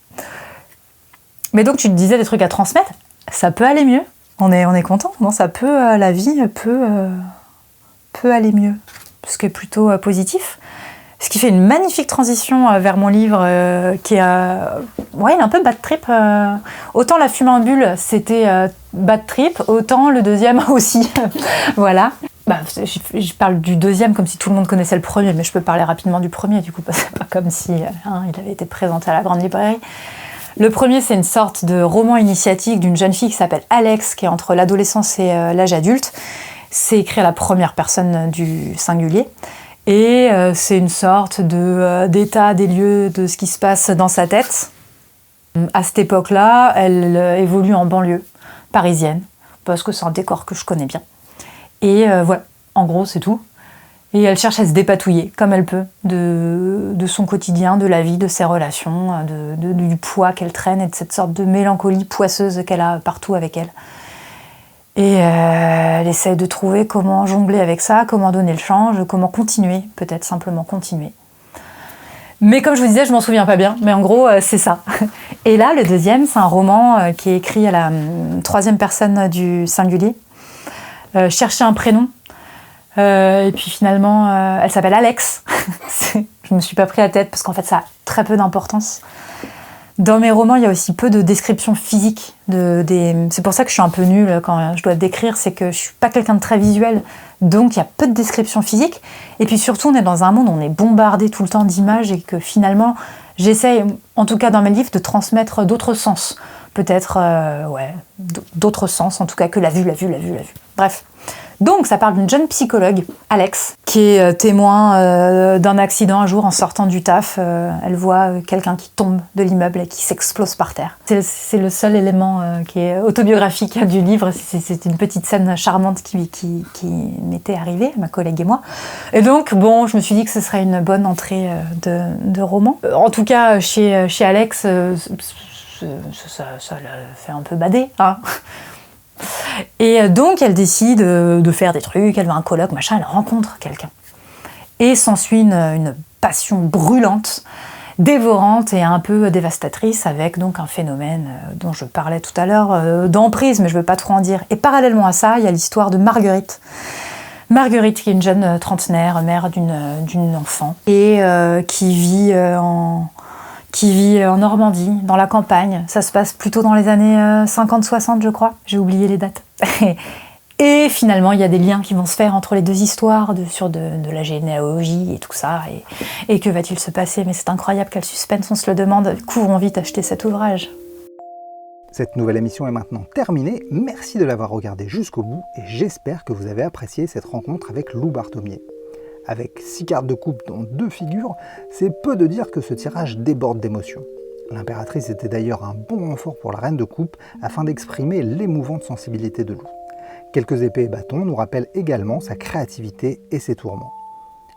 Mais donc tu te disais des trucs à transmettre, ça peut aller mieux. On est content, non? Ça peut, la vie peut aller mieux, ce qui est plutôt positif. Ce qui fait une magnifique transition vers mon livre qui est il est un peu bad trip. Autant La Funambule, c'était bad trip, autant le deuxième aussi. Voilà. Je parle du deuxième comme si tout le monde connaissait le premier, mais je peux parler rapidement du premier, du coup, c'est pas comme si il avait été présenté à la grande librairie. Le premier, c'est une sorte de roman initiatique d'une jeune fille qui s'appelle Alex, qui est entre l'adolescence et l'âge adulte. C'est écrit à la première personne du singulier. Et c'est une sorte d'état des lieux de ce qui se passe dans sa tête. À cette époque-là, elle évolue en banlieue parisienne, parce que c'est un décor que je connais bien. Et voilà, en gros, c'est tout. Et elle cherche à se dépatouiller, comme elle peut, de son quotidien, de la vie, de ses relations, du poids qu'elle traîne et de cette sorte de mélancolie poisseuse qu'elle a partout avec elle. Et elle essaie de trouver comment jongler avec ça, comment donner le change, comment continuer, peut-être simplement continuer. Mais comme je vous disais, je m'en souviens pas bien, mais en gros, c'est ça. Et là, le deuxième, c'est un roman qui est écrit à la troisième personne du singulier. Chercher un prénom. Et puis finalement, elle s'appelle Alex. Je me suis pas pris la tête parce qu'en fait, ça a très peu d'importance. Dans mes romans, il y a aussi peu de descriptions physiques. C'est pour ça que je suis un peu nulle quand je dois décrire, c'est que je suis pas quelqu'un de très visuel, donc il y a peu de descriptions physiques. Et puis surtout, on est dans un monde où on est bombardé tout le temps d'images et que finalement, j'essaye, en tout cas dans mes livres, de transmettre d'autres sens. Peut-être, d'autres sens, en tout cas que la vue. Bref, Donc ça parle d'une jeune psychologue, Alex, qui est témoin d'un accident un jour en sortant du taf. Elle voit quelqu'un qui tombe de l'immeuble et qui s'explose par terre. C'est le seul élément qui est autobiographique du livre. C'est une petite scène charmante qui m'était arrivée, ma collègue et moi. Et donc, bon, je me suis dit que ce serait une bonne entrée de roman. En tout cas, chez Alex, ça la fait un peu bader, hein. Et donc elle décide de faire des trucs, elle va à un colloque, machin, elle rencontre quelqu'un. Et s'ensuit une passion brûlante, dévorante et un peu dévastatrice, avec donc un phénomène dont je parlais tout à l'heure, d'emprise, mais je ne veux pas trop en dire. Et parallèlement à ça, il y a l'histoire de Marguerite. Marguerite, qui est une jeune trentenaire, mère d'une enfant, et qui vit en Normandie, dans la campagne. Ça se passe plutôt dans les années 50-60, je crois. J'ai oublié les dates. Et finalement, il y a des liens qui vont se faire entre les deux histoires, sur de la généalogie et tout ça. Et que va-t-il se passer? Mais c'est incroyable, quel suspense, on se le demande. Courons vite acheter cet ouvrage. Cette nouvelle émission est maintenant terminée. Merci de l'avoir regardée jusqu'au bout et j'espère que vous avez apprécié cette rencontre avec Lou Barthommier. Avec 6 cartes de coupe dont 2 figures, c'est peu de dire que ce tirage déborde d'émotions. L'impératrice était d'ailleurs un bon renfort pour la reine de coupe afin d'exprimer l'émouvante sensibilité de Lou. Quelques épées et bâtons nous rappellent également sa créativité et ses tourments.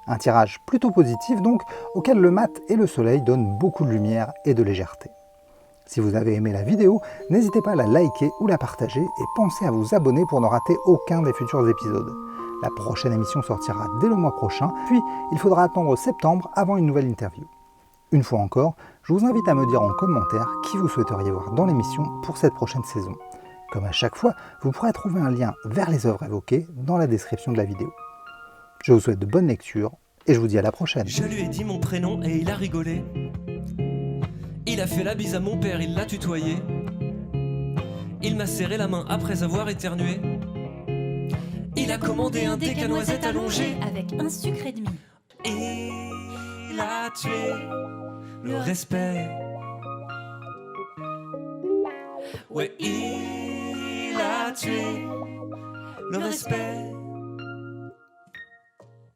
Un tirage plutôt positif donc, auquel le mat et le soleil donnent beaucoup de lumière et de légèreté. Si vous avez aimé la vidéo, n'hésitez pas à la liker ou la partager et pensez à vous abonner pour ne rater aucun des futurs épisodes. La prochaine émission sortira dès le mois prochain, puis il faudra attendre septembre avant une nouvelle interview. Une fois encore, je vous invite à me dire en commentaire qui vous souhaiteriez voir dans l'émission pour cette prochaine saison. Comme à chaque fois, vous pourrez trouver un lien vers les œuvres évoquées dans la description de la vidéo. Je vous souhaite de bonnes lectures et je vous dis à la prochaine. Je lui ai dit mon prénom et il a rigolé. Il a fait la bise à mon père, il l'a tutoyé. Il m'a serré la main après avoir éternué. Il a commandé un dé à noisettes allongé avec un sucre et demi. Il a tué le respect. Ouais, il a tué le respect.